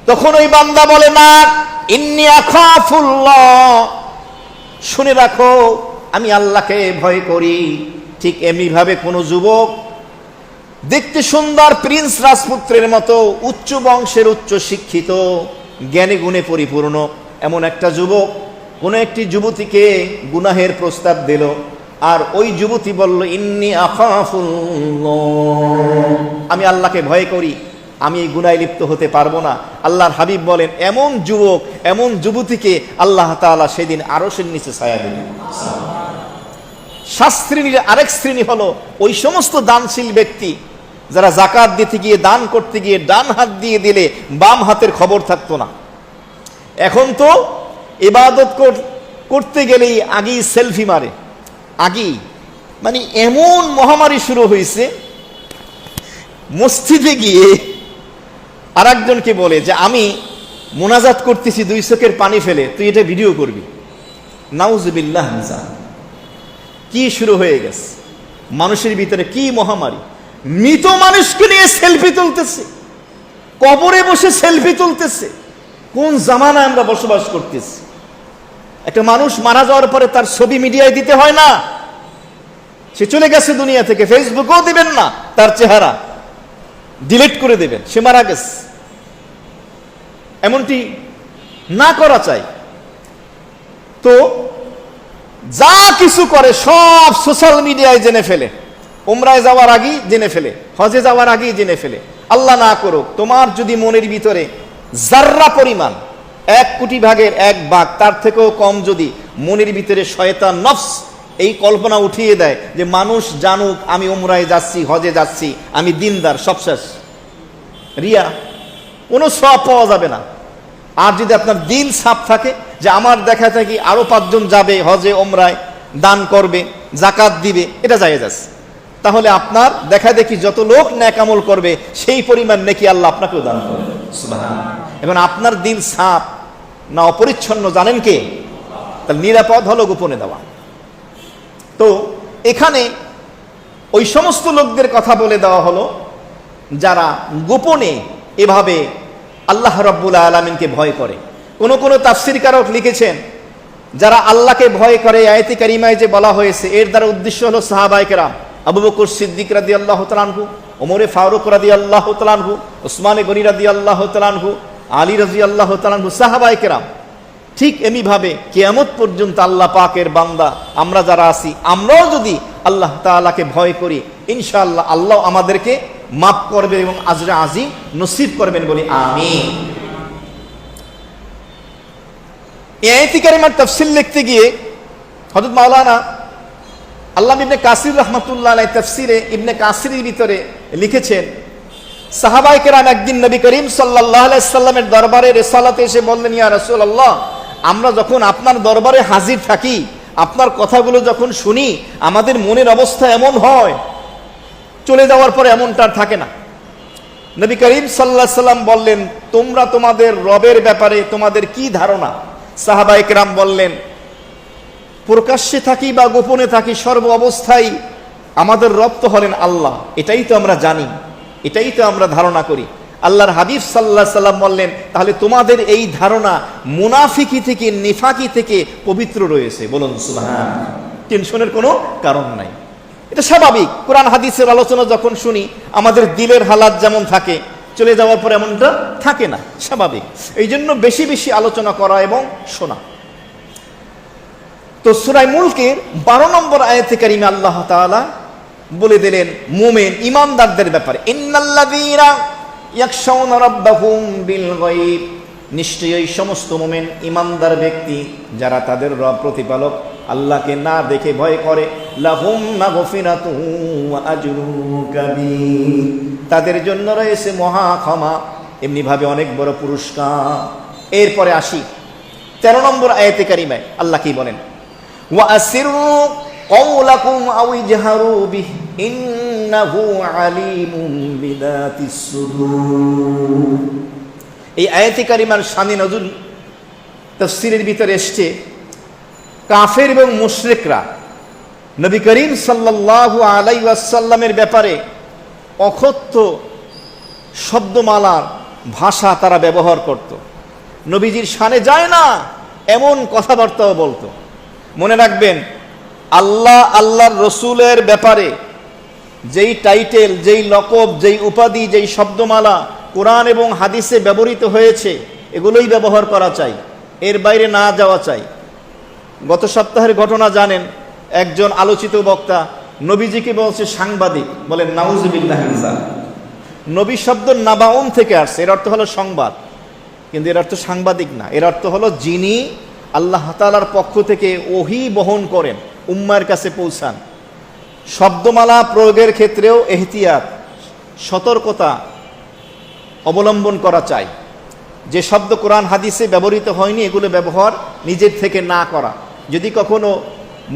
তখন ওই বান্দা বলে, না, ইন্নী আখাফুল্লাহ, শুনে রাখো আমি আল্লাহকে ভয় করি। ঠিক এমনি ভাবে কোন যুবক দেখতে সুন্দর, প্রিন্স রাজপুত্রের মতো, উচ্চ বংশের, উচ্চ শিক্ষিত, জ্ঞানে গুণে পরিপূর্ণ এমন একটা যুবক কোন একটি যুবতীকে গুনাহের প্রস্তাব দিল, আর ওই যুবতী বলল, ইন্নী আখাফুল্লাহ, আমি আল্লাহকে ভয় করি, আমি এই গুনাহে লিপ্ত হতে পারবো না। আল্লাহর হাবিব বলেন, এমন যুবক, এমন যুবতীকে আল্লাহ তাআলা সেদিন আরশের নিচে ছায়া দিবেন। ৭ শ্রেণীর আরেক শ্রেণী হলো ওই সমস্ত দানশীল ব্যক্তি যারা যাকাত দিতে গিয়ে, দান করতে গিয়ে ডান হাত দিয়ে দিলে বাম হাতের খবর থাকতো না। এখন তো ইবাদত করতে গেলেই আগেই সেলফি মারে, আগেই, মানে এমন মহামারী শুরু হয়েছে, মসজিদে গিয়ে আর একজনকে বলে যে আমি মোনাজাত করতেছি 2 চোখের পানি ফেলে, তুই এটা ভিডিও করবি। নাউজুবিল্লাহ। কি শুরু হয়ে গেছে মানুষের ভিতরে, কি মহামারী! মৃত মানুষকে নিয়ে সেলফি তুলতেছে, কবরে বসে সেলফি তুলতেছে। কোন জামানায় আমরা বসবাস করতেছি! একটা মানুষ মারা যাওয়ার পরে তার ছবি মিডিয়ায় দিতে হয় না, সে চলে গেছে দুনিয়া থেকে, ফেসবুকেও দিবেন না, তার চেহারা ডিলিট করে দেবেন, সে মারা গেছে। এমনটি না করা চাই। তো যা কিছু করে সব সোশ্যাল মিডিয়ায় জেনে ফেলে, উমরায় যাওয়ার আগেই জেনে ফেলে, হজে যাওয়ার আগেই জেনে ফেলে। আল্লাহ না করুক, তোমার যদি মনের ভিতরে জাররা পরিমাণ, 1 কোটি ভাগের 1 ভাগ, তার থেকেও কম যদি মনের ভিতরে শয়তান নফস এই কল্পনা উঠিয়ে দেয় যে মানুষ জানুক আমি উমরায় যাচ্ছি, হজে যাচ্ছি, আমি দিনদার, সব শেষ, রিয়া, কোনো সওয়াব পাওয়া যাবে না। আর যদি আপনার দিল সাফ থাকে যে আমার দেখা থাকি আরো 5 জন যাবে হজে উমরায়, দান করবে, যাকাত দিবে, এটা জায়েজ আছে, তাহলে আপনার দেখা দেখি যত লোক নেক আমল করবে সেই পরিমাণ নেকি আল্লাহ আপনাকেও দান করবে। সুবহানাল্লাহ। এখন আপনার দিল সাফ না অপরিচ্ছন্ন জানেন কে? তাহলে নিরাপদ হলো গোপনে দেওয়া। তো এখানে ওই সমস্ত লোকদের কথা বলে দেওয়া হলো যারা গোপনে এভাবে আল্লাহ রাব্বুল আলামিনকে ভয় করে। কোন কোন তাফসীরকারক লিখেছেন যারা আল্লাহকে ভয় করে, আয়াতে কারিমায় যে বলা হয়েছে এর দ্বারা উদ্দেশ্য হলো সাহাবায়ে কেরাম, আবু বকর সিদ্দিক রাদিয়াল্লাহু তাআলা আনহু, ওমরে ফারুক রাদিয়াল্লাহু তাআলা আনহু, উসমানে গনি রাদিয়াল্লাহু তাআলা আনহু, আলী রাদিয়াল্লাহু তাআলা আনহু, সাহাবায়ে কেরাম। ঠিক এমনিভাবে কিয়ামত পর্যন্ত আল্লাহ পাকের বান্দা আমরা যারা আছি, আমরাও যদি আল্লাহ তাআলাকে ভয় করি, ইনশাআল্লাহ আল্লাহ আমাদেরকে মাফ করবেন এবং আজরে আজিম নসিব করবেন বলি আমিন। এই আয়াতে কারিমার তাফসীর লিখতে গিয়ে হযরত মাওলানা আল্লামা ইবনে কাসির রাহমাতুল্লাহ আলাইহি তাফসীরে ইবনে কাসিরের ভিতরে লিখেছেন, সাহাবায়ে কেরাম একদিন নবী করিম সাল্লাল্লাহু আলাইহি সাল্লামের দরবারে রিসালাতে এসে বললেন, ইয়া রাসূলুল্লাহ, আমরা যখন আপনার দরবারে হাজির থাকি, আপনার কথাগুলো যখন শুনি, আমাদের মনের অবস্থা এমন হয়, চলে যাওয়ার পরে এমনটা থাকে না। নবী করিম সাল্লাল্লাহু আলাইহি সাল্লাম বললেন, তোমরা তোমাদের রবের ব্যাপারে তোমাদের কি ধারণা? সাহাবায়ে কেরাম বললেন, প্রকাশ্যে থাকি বা গোপনে থাকি, সর্ব অবস্থায় আমাদের রব তো হলেন আল্লাহ, এটাই তো আমরা জানি, এটাই তো আমরা ধারণা করি। আল্লাহর হাবিব সাল্লাল্লাহু আলাইহি সাল্লাম বললেন, তাহলে তোমাদের এই ধারণা মুনাফিকি থেকে, নিফাকি থেকে পবিত্র রয়েছে। বলুন সুবহানাল্লাহ। টেনশনের কোনো কারণ নাই, এটা স্বাভাবিক। কোরআন হাদিসের আলোচনা যখন শুনি আমাদের দিলের হালাত যেমন থাকে, চলে যাওয়ার পর এমনটা থাকে না, স্বাভাবিক। এই জন্য বেশি বেশি আলোচনা করা এবং শোনা। তো সূরা মুলকের 12 নম্বর আয়াতে কারিমে আল্লাহ তাআলা বলে দিলেন মুমিন ঈমানদারদের ব্যাপারে, ইন্নাল্লাযীনা ইয়াখশাউনা রাব্বাহুম বিল গায়ব, নিশ্চয়ই সমস্ত মুমিন ঈমানদার ব্যক্তি যারা তাদের রব প্রতিপালক আল্লাহকে না দেখে ভয় করে, লাহুম মাগফিরাতুন ওয়া আজরুন কাবীর, তাদের জন্য রয়েছে মহা ক্ষমা, এমনি ভাবে অনেক বড় পুরস্কার। এরপরে আসি 13 নম্বর আয়াতে কারিমায় আল্লাহ কি বলেন, ওয়া আসিরু কওলাকুম আও ইজহারু বিহি ইন্নাহু আলিমুম বিদাতিস সুদূর। এই আয়াতে কারিমার শানে নজুল তাফসীরের ভিতরে এসেছে, কাফের এবং মুশরিকরা নবী করিম সাল্লাল্লাহু আলাইহি ওয়াসাল্লামের ব্যাপারে অকথ্য শব্দমালার ভাষা তারা ব্যবহার করত, নবীজির শানে যায় না এমন কথাবার্তাও বলতো। মনে রাখবেন, আল্লাহ আল্লাহর রসুলের ব্যাপারে যেই টাইটেল, যেই লকব, যেই উপাধি, যেই শব্দমালা কোরআন এবং হাদিসে ব্যবহৃত হয়েছে, এগুলোই ব্যবহার করা চাই, এর বাইরে না যাওয়া চাই। গত সপ্তাহের ঘটনা জানেন, একজন আলোচিত বক্তা নবীজিকে বলছে সাংবাদিক, বলেন নাউজুবিল্লাহ। নবী শব্দ নাবাউন থেকে আসছে, এর অর্থ হলো সংবাদ, কিন্তু এর অর্থ সাংবাদিক না, এর অর্থ হলো যিনি আল্লাহ তাআলার পক্ষ থেকে ওহী বহন করেন, উম্মার কাছে পৌঁছান। শব্দমালা প্রয়োগের ক্ষেত্রেও এহতিয়াত, সতর্কতা অবলম্বন করা চাই। যে শব্দ কোরআন হাদিসে ব্যবহৃত হয়নি এগুলো ব্যবহার নিজের থেকে না করা। যদি কখনো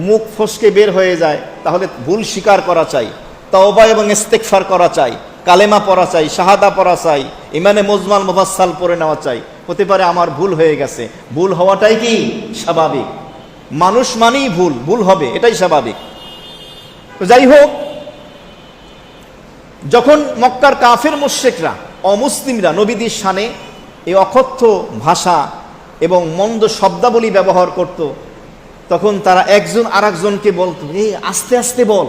মুখ ফসকে বের হয়ে যায় তাহলে ভুল স্বীকার করা চাই, তওবা এবং ইস্তেগফার করা চাই, কালেমা পড়া চাই, শাহাদা পড়া চাই, ইমানে মুজমাল মুফাসসাল পড়ে নেওয়া চাই। হতে পারে আমার ভুল হয়ে গেছে, ভুল হওয়াটাই কি স্বাভাবিক, মানুষ মানেই ভুল, ভুল হবে, এটাই স্বাভাবিক। তো যাই হোক, যখন মক্কার কাফের মুশরিকরা, অমুসলিমরা নবীদের শানে এই অকথ্য ভাষা এবং মন্দ শব্দাবলী ব্যবহার করত, তখন তারা একজন আরেকজনকে বলতো, আস্তে আস্তে বল,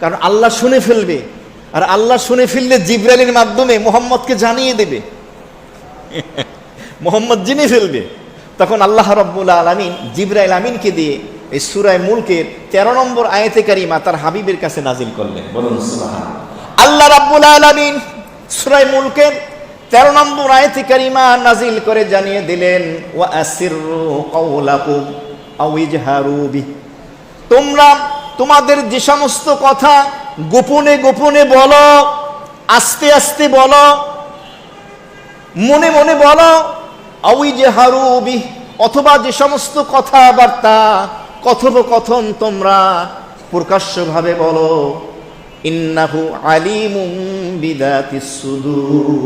কারণ আল্লাহ শুনে ফেলবে, আর আল্লাহ শুনে ফেললে জিবরাইলের মাধ্যমে মুহাম্মদকে জানিয়ে দেবে। মোহাম্মদ জেনে ফেলবে। তখন আল্লাহ রাব্বুল আলামিন জিবরাইল আমিনকে দিয়ে এই সূরা মুলকের 13 নম্বর আয়াতে কারিমা তার হাবিবের কাছে নাজিল করলেন। বলুন সুবহানাল্লাহ। আল্লাহ রাব্বুল আলামিন সূরা মুলকের 13 নম্বর আয়াতে কারিমা নাজিল করে জানিয়ে দিলেন, ওয়া আসিররু কাওলাকুম আও ইজহারু বিহি, তোমরা তোমাদের যে সমস্ত কথা গোপনে গোপনে বলো, আস্তে আস্তে বলো, মনে মনে বলো, আও ইজহারু বিহি, অথবা যে সমস্ত কথাবার্তা কথোপকথন তোমরা প্রকাশ্যভাবে বলো, ইন্নাহু আলিমুম বিদাতিস সুদূর,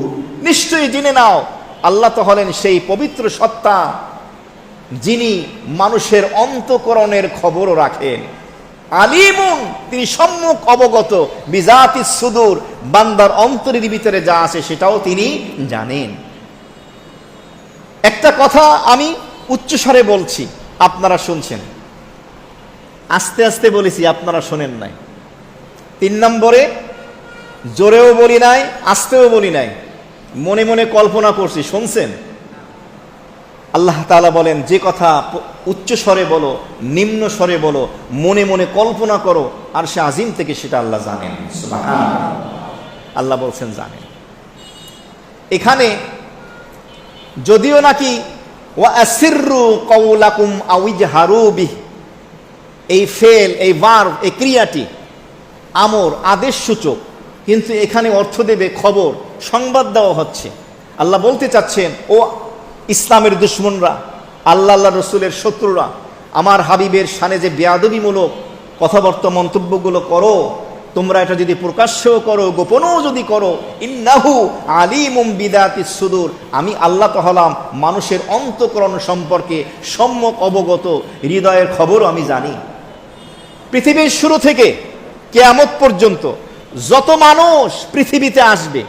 নিশ্চয়ই জেনে নাও আল্লাহ তো হলেন সেই পবিত্র সত্তা যিনি মানুষের অন্তঃকরণের খবরও রাখেন। আলিমুন, তিনি সম্মুখ অবগত, বিজাতিস সুদূর, বান্দার অন্তরের ভিতরে যা আছে সেটাও তিনি জানেন। একটা কথা আমি উচ্চস্বরে বলছি, আপনারা শুনছেন, আস্তে আস্তে বলেছি, আপনারা শোনেন নাই। 3 নম্বরে জোরেও বলি নাই, আস্তেও বলি নাই, মনে মনে কল্পনা করছি, শুনছেন? আল্লাহ তাআলা বলেন, যে কথা উচ্চ স্বরে বলো, নিম্ন স্বরে বলো, মনে মনে কল্পনা করো, আর সে আজিম থেকে সেটা আল্লাহ জানেন। সুবহানাল্লাহ। আল্লাহ বলছেন জানেন। এখানে যদিও নাকি ওয়া আসিররু কাওলাকুম আও ইজহারু বিহি, এই ফেল, এই ভার্ব, এই ক্রিয়াটি আমর, আদেশ সূচক, কিন্তু এখানে অর্থ দেবে খবর, সংবাদ দেওয়া হচ্ছে। আল্লাহ বলতে চাচ্ছেন, ও ইসলামের দুশমনরা, আল্লাহ আল্লাহ রসুলের শত্রুরা, আমার হাবিবের শানে যে বেয়াদবিমূলক কথাবার্তা মন্তব্যগুলো করো, তোমরা এটা যদি প্রকাশ্যও করো, গোপনও যদি করো, ইন্নাহু আলিমুম বিদাতিস সুদূর, আমি আল্লাহ তো হলাম মানুষের অন্তঃকরণ সম্পর্কে সম্যক অবগত, হৃদয়ের খবরও আমি জানি। পৃথিবীর শুরু থেকে কিয়ামত পর্যন্ত যত মানুষ পৃথিবীতে আসবে,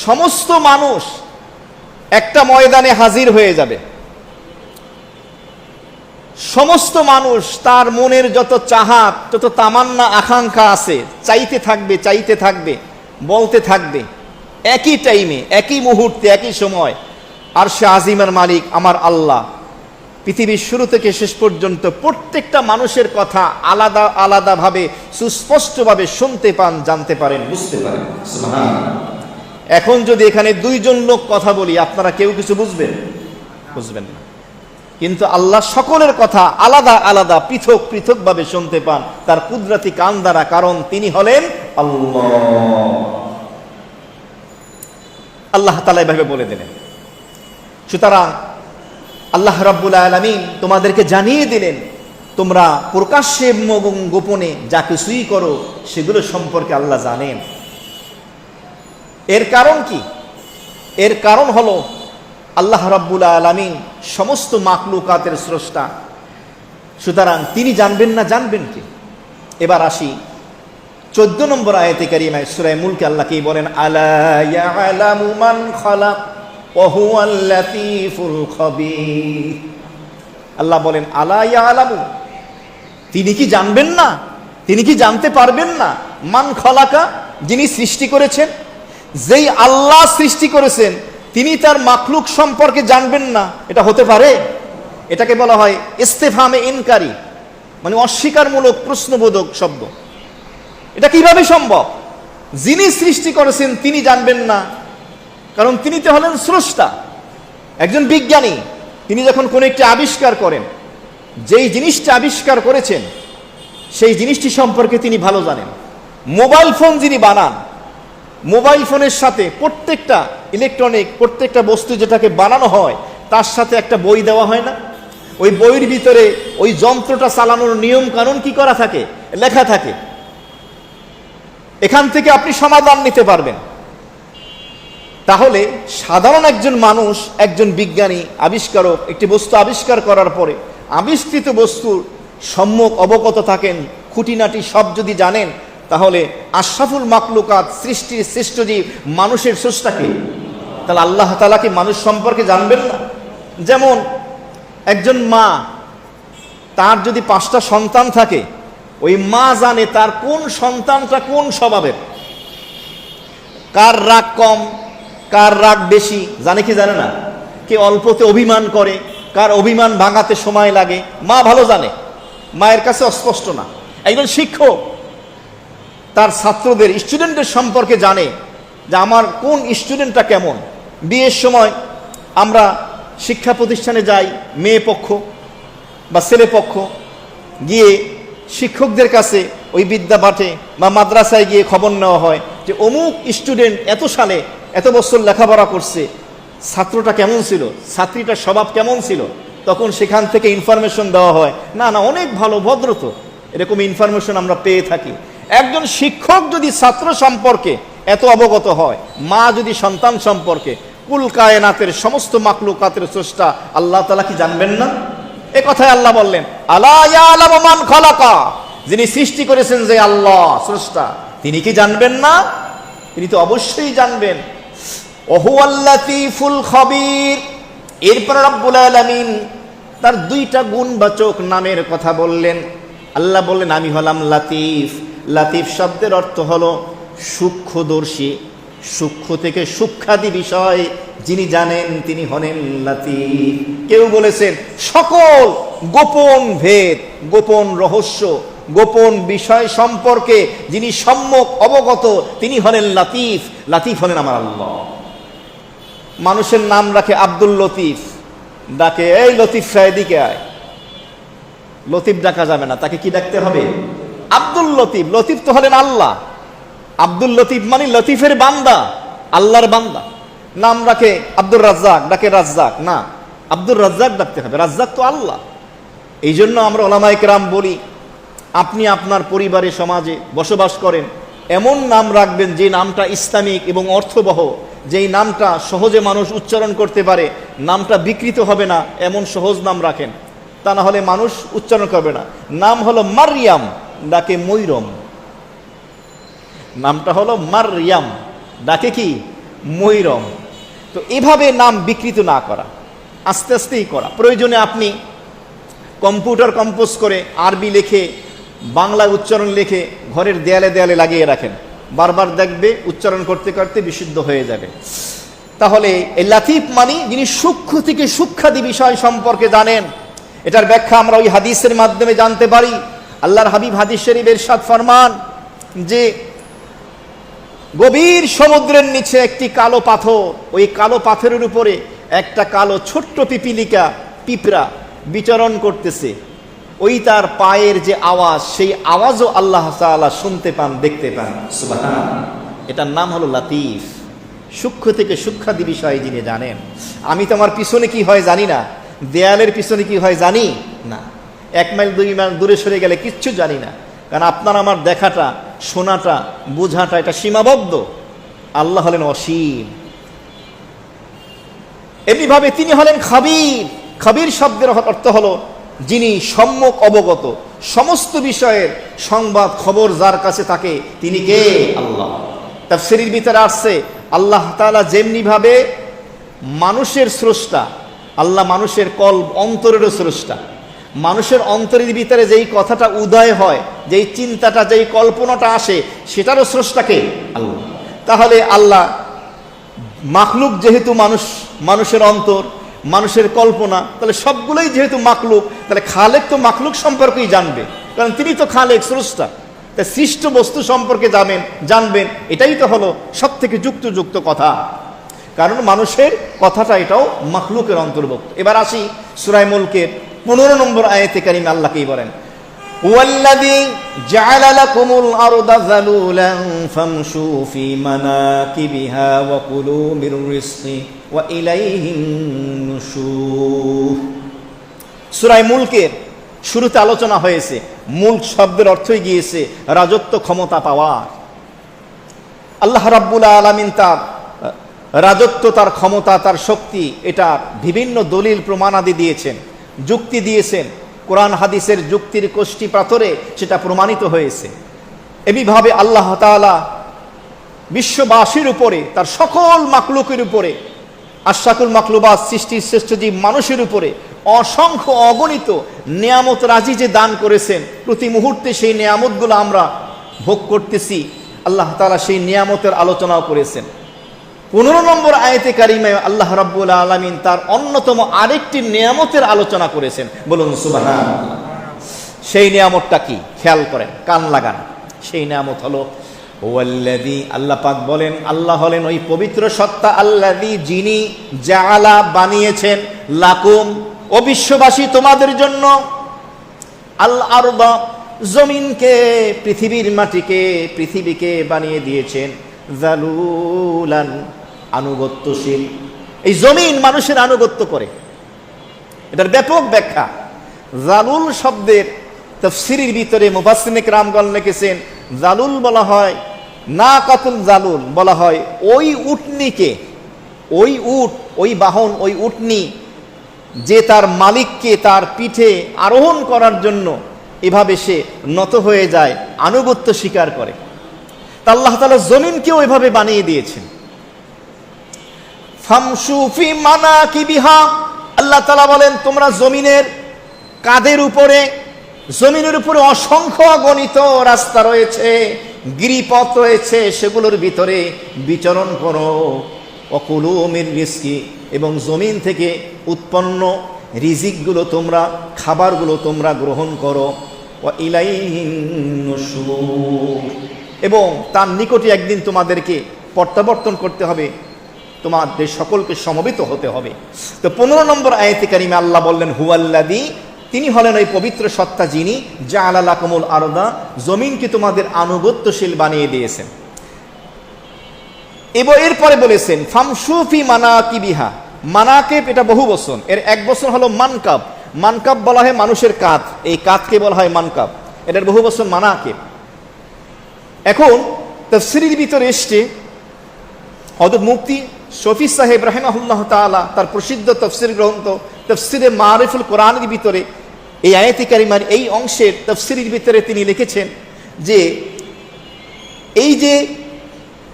সমস্ত মানুষ একটা ময়দানে হাজির হয়ে যাবে। সমস্ত মানুষ তার মনের যত চাহাত, যত তামান্না, আকাঙ্ক্ষা আছে, চাইতে থাকবে, চাইতে থাকবে, বলতে থাকবে, একই টাইমে, একই মুহূর্তে, একই সময় আরশে আজিমের মালিক আমার আল্লাহ পৃথিবীর শুরু থেকে শেষ পর্যন্ত প্রত্যেকটা মানুষের কথা আলাদা আলাদাভাবে সুস্পষ্টভাবে শুনতে পান, জানতে পারেন, বুঝতে পারেন। সুবহানাল্লাহ। এখন যদি এখানে 2 জন লোক কথা বলি, আপনারা কেউ কিছু বুঝবেন? বুঝবেন না। কিন্তু আল্লাহ সকলের কথা আলাদা আলাদা, পৃথক পৃথক ভাবে শুনতে পান তার কুদরতি কান দ্বারা, কারণ তিনি হলেন আল্লাহ। আল্লাহ তাআলা এভাবে বলে দিলেন। সুতরাং আল্লাহ রাব্বুল আলামিন তোমাদেরকে জানিয়ে দিলেন, তোমরা প্রকাশ্যে এবং গোপনে যা কিছুই করো সেগুলো সম্পর্কে আল্লাহ জানেন। এর কারণ কি? এর কারণ হলো আল্লাহ রাব্বুল আলামিন সমস্ত মাখলুকাতের স্রষ্টা, সুতরাং তিনি জানবেন না, জানবেন কি? এবার আসি 14 নম্বর আয়াতে কারিমায় সূরা মুলকে আল্লাহ কি বলেন, আলা ইয়ালামু মান খালাক ওয়া হুয়াল লাতীফুল খাবীর। আল্লাহ বলেন আলা ইয়ালামু, তিনি কি জানবেন না, তিনি কি জানতে পারবেন না? মান খালাকা, যিনি সৃষ্টি করেছেন। যেই আল্লাহ সৃষ্টি করেছেন তিনি তার মাখলুক সম্পর্কে জানবেন না, এটা হতে পারে? এটাকে বলা হয় ইস্তেফহামে ইনকারি, মানে অস্বীকারমূলক প্রশ্নবোধক শব্দ। এটা কিভাবে সম্ভব? যিনি সৃষ্টি করেছেন তিনি জানবেন না, কারণ তিনি তো হলেন স্রষ্টা। একজন বিজ্ঞানী তিনি যখন কোনো একটি আবিষ্কার করেন, যেই জিনিসটা আবিষ্কার করেছেন সেই জিনিসটি সম্পর্কে তিনি ভালো জানেন। মোবাইল ফোন যিনি বানান, মোবাইল ফোনের সাথে প্রত্যেকটা ইলেকট্রনিক, প্রত্যেকটা বস্তু যেটাকে বানানো হয় তার সাথে একটা বই দেওয়া হয় না? ওই বইয়ের ভিতরে ওই যন্ত্রটা চালানোর নিয়ম কানুন কি করা থাকে? লেখা থাকে। এখান থেকে আপনি সমাধান নিতে পারবেন। তাহলে সাধারণ একজন মানুষ, একজন বিজ্ঞানী, আবিষ্কারক একটি বস্তু আবিষ্কার করার পরে আবিষ্কৃত বস্তুর সম্যক অবগত থাকেন, খুঁটিনাটি সব যদি জানেন, তাহলে আশরাফুল মাখলুকাত, সৃষ্টির শ্রেষ্ঠ জীব মানুষের স্রষ্টাকে, তাহলে আল্লাহ তাআলা কি মানুষ সম্পর্কে জানবেন না? যেমন একজন মা, তার যদি 5টা সন্তান থাকে, ওই মা জানে তার কোন সন্তানটা কোন স্বভাবের, কার রাগ কম, কার রাগ বেশি জানে কি জানে না, কে অল্পতে অভিমান করে, কার অভিমান ভাঙাতে সময় লাগে, মা ভালো জানে, মায়ের কাছে অস্পষ্ট না। একজন শিক্ষক তার ছাত্রদের স্টুডেন্টের সম্পর্কে জানে যে আমার কোন স্টুডেন্টটা কেমন। বিয়ের সময় আমরা শিক্ষা প্রতিষ্ঠানে যাই, মেয়ে পক্ষ বা ছেলে পক্ষ গিয়ে শিক্ষকদের কাছে ওই বিদ্যা পাঠে বা মাদ্রাসায় গিয়ে খবর নেওয়া হয় যে অমুক স্টুডেন্ট এত সালে এত বছর লেখাপড়া করছে, ছাত্রটা কেমন ছিল, ছাত্রীটার স্বভাব কেমন ছিল। তখন সেখান থেকে ইনফরমেশন দেওয়া হয়, না না অনেক ভালো ভদ্র তো, এরকম ইনফরমেশন আমরা পেয়ে থাকি। একজন শিক্ষক যদি ছাত্র সম্পর্কে এত অবগত হয়, মা যদি সন্তান সম্পর্কে, কুল কায়নাতের সমস্ত মাখলুকাতের স্রষ্টা আল্লাহ তাআলা কি জানবেন না? এ কথায় আল্লাহ বললেন, আলা ইয়ালামু মান খালাকা, যিনি সৃষ্টি করেছেন যে আল্লাহ স্রষ্টা, তিনি কি জানবেন না? তিনি তো অবশ্যই জানবেন। ওহুয়াল লাতীফুল খবীর। এরপর রব্বুল আলামিন তার দুইটা গুণবাচক নামের কথা বললেন। আল্লাহ বললেন আমি হলাম লাতিফ। লাতিফ শব্দের অর্থ হলো সূক্ষ্মদর্শী, সূক্ষ্ম থেকে সূক্ষ্মাদি বিষয় যিনি জানেন তিনি হলেন লাতিফ। কেউ বলেছেন সকল গোপন ভেদ, গোপন রহস্য, গোপন বিষয় সম্পর্কে যিনি সম্যক অবগত তিনি হলেন লাতিফ। লাতিফ হলেন আমার আল্লাহ। মানুষের নাম রাখে আব্দুল লতিফ, ডাকে এই লতিফ এদিকে আয়। লতিফ ডাকা যাবে না, তাকে কি ডাকতে হবে? আব্দুল লতিফ। লতিফ তো হলেন আল্লাহ। আব্দুল লতিফ মানে লতিফের বান্দা, আল্লাহর বান্দা। নাম রাখে আব্দুর রাজ্জাক, ডাকে রাজ্জাক, না আব্দুর রাজ্জাক ডাকতে হবে, রাজ্জাক তো আল্লাহ। এই জন্য আমরা ওলামায়ে কেরাম বলি, আপনি আপনার পরিবারে সমাজে বসবাস করেন, এমন নাম রাখবেন যে নামটা ইসলামিক এবং অর্থবহ, যেই নামটা সহজে মানুষ উচ্চারণ করতে পারে, নামটা বিকৃত হবে না, এমন সহজ নাম রাখেন। তা না হলে মানুষ উচ্চারণ করবে না। নাম হলো মারিয়াম, ডাকে ময়রম। নামটা হলো মারিয়াম, ডাকে কি ময়রম। তো এভাবে নাম বিকৃত না করা, আস্তে আস্তেই করা। প্রয়োজনে আপনি কম্পিউটার কম্পোজ করে আরবি লিখে বাংলা উচ্চারণ লিখে ঘরের দেয়ালে দেয়ালে লাগিয়ে রাখেন, বারবার দেখবে উচ্চারণ করতে করতে বিশুদ্ধ হয়ে যাবে। তাহলে এই লাতিফ মানে যিনি সূক্ষ্ম থেকে সূক্ষ্মাদি বিষয় সম্পর্কে জানেন। এটার ব্যাখ্যা আমরা ওই হাদিসের মাধ্যমে জানতে পারি। আল্লাহর হাবিব হাদিস শরীফে ইরশাদ ফরমান যে গভীর সমুদ্রের নিচে একটি কালো পাথর, ওই কালো পাথরের উপরে একটা কালো ছোট্ট পিপিলিকা, পিঁপড়া বিচরণ করতেছে। ওই তার পায়ের যে আওয়াজ, সেই আওয়াজও আল্লাহ তাআলা শুনতে পান, দেখতে পান। সুবহানাল্লাহ। এটার নাম হলো লাতিফ, সূক্ষ্ম থেকে সূক্ষ্মাদি বিষয় যিনি জানেন। আমি তো আমার পিছনে কি হয় জানি না, দেয়ালের পিছনে কি হয় জানি না, 1 মাইল 2 মাইল দূরে সরে গেলে কিচ্ছু জানি না, কারণ আপনার আমার দেখাটা, শোনাটা, বোঝাটা এটা সীমাবদ্ধ। আল্লাহ হলেন অসীম। এমনিভাবে তিনি হলেন খাবির। খাবির শব্দের অর্থ হলো যিনি সম্যক অবগত, সমস্ত বিষয়ের সংবাদ খবর যার কাছে থাকে তিনি কে? আল্লাহ। তাফসীরের ভিতরে আসছে আল্লাহ তাআলা যেমনি ভাবে মানুষের স্রষ্টা, আল্লাহ মানুষের কল্ব অন্তরেরও স্রষ্টা। মানুষের অন্তরের ভিতরে যেই কথাটা উদয় হয়, যেই চিন্তাটা, যেই কল্পনাটা আসে, সেটারও স্রষ্টাকে আল্লাহ। তাহলে আল্লাহ মাখলুক যেহেতু মানুষ, মানুষের অন্তর, মানুষের কল্পনা, তাহলে সবগুলোই যেহেতু মাখলুক, তাহলে খালেক তো মাখলুক সম্পর্কেই জানবে, কারণ তিনি তো খালেক, স্রষ্টা। তাই সৃষ্ট বস্তু সম্পর্কে জানবেন, এটাই তো হলো সব থেকে যুক্ত কথা, কারণ মানুষের কথাটা এটাও মাখলুকের অন্তর্ভুক্ত। এবার আসি সূরা মুলকের 15 নম্বর আয়াতে কারিমে আল্লাহকেই বলেন, ওয়াল্লাযী জাআলা লাকুমুল আরদা যালুলান ফামশু ফি মানাকিবিহা ওয়া কুলু মির রিজকি ওয়া ইলাইহিন নুশুর। সূরা মুলকের শুরুতে আলোচনা হয়েছে, মুলক শব্দের অর্থই গিয়েছে রাজত্ব, ক্ষমতা পাওয়ার। আল্লাহ রাব্বুল আলামিন তার রাজত্ব, তার ক্ষমতা, তার শক্তি, এটা বিভিন্ন দলিল প্রমাণাদি দিয়েছেন, যুক্তি দিয়েছেন। কোরআন হাদিসের যুক্তির কোষ্ঠী পাথরে সেটা প্রমাণিত হয়েছে। এভাবে আল্লাহ তাআলা বিশ্ববাসীর উপরে, তার সকল মাখলুকের উপরে, আশরাফুল মাখলুকাত, সৃষ্টির শ্রেষ্ঠ জীব মানুষের উপরে অসংখ্য অগণিত নিয়ামত রাজি যে দান করেছেন, প্রতি মুহূর্তে সেই নিয়ামতগুলো আমরা ভোগ করতেছি। আল্লাহ তাআলা সেই নিয়ামতের আলোচনাও করেছেন। 15 নম্বর আয়াতে কারিমায় আল্লাহ রাব্বুল আলামিন তার অন্যতম আরেকটি নিয়ামতের আলোচনা করেছেন, বলুন সুবহানাল্লাহ। সেই নিয়ামতটা কি? খেয়াল করেন, কান লাগান। সেই নিয়ামত হলো ওয়াল্লাযী, আল্লাহ পাক বলেন, আল্লাহ হলেন ওই পবিত্র সত্তা, আল্লাযী, যিনি জাআলা, বানিয়েছেন, লাকুম, ও বিশ্ববাসী, তোমাদের জন্য, আল আরদা, জমিনকে, পৃথিবীর মাটিকে, পৃথিবীকে বানিয়ে দিয়েছেন, যালুলান, আনুগত্যশীল। এই জমিন মানুষের আনুগত্য করে, এটার ব্যাপক ব্যাখ্যা। জালুল শব্দের তাফসীরের ভিতরে মুফাসসিরিনে কেরামগণ লিখেছেন, জালুল বলা হয় না, কাতুল জালুল বলা হয় ওই উটনিকে, ওই উট, ওই বাহন, ওই উটনি যে তার মালিককে তার পিঠে আরোহণ করার জন্য এভাবে সে নত হয়ে যায়, আনুগত্য স্বীকার করে। তা আল্লাহ তাআলা জমিনকেও এভাবে বানিয়ে দিয়েছেন। ফামশু ফি মানাকিবিহা, আল্লাহ তাআলা বলেন, তোমরা জমিনের কাদের উপরে, জমিনের উপরে অসংখ্য অগণিত রাস্তা রয়েছে, গিরিপথ রয়েছে, সেগুলোর ভিতরে বিচরণ করো। ওয়াকুলু মির রিজকি, এবং জমিন থেকে উৎপন্ন রিজিকগুলো তোমরা, খাবারগুলো তোমরা গ্রহণ করো। ওয়া ইলাইহিন নুশুর, এবং তার নিকটে একদিন তোমাদেরকে প্রত্যাবর্তন করতে হবে, তোমাদের সকলকে সমবেত হতে হবে। তো 15 নম্বর আয়াতে কারিমে আল্লাহ বললেন হুয়াল্লাযী, তিনি হলেন ওই পবিত্র সত্তা, যিনি জাআলা লাকুমুল আরদা, জমিনকে তোমাদের আনুগত্যশীল বানিয়ে দিয়েছেন। এরপরে বলেছেন ফামশু ফি মানাকিবিহা, মানাকিব এটা বহু বচন, এর এক বচন হলো মানকাব। মানকাব বলা হয় মানুষের কাঁধ, এই কাঁধকে বলা হয় মানকাব, এটার বহু বচন মানাকিব। এখন তাফসীরের ভিতরে এসছে, হযরত মুফতি শফি সাহেব রাহিমাহুল্লাহ তাআলা তার প্রসিদ্ধ তাফসীর গ্রন্থ তাফসীরে মারিফুল কোরআনের ভিতরে এই আয়াতে কারিমার এই অংশের তাফসীরের ভিতরে তিনি লিখেছেন যে এই যে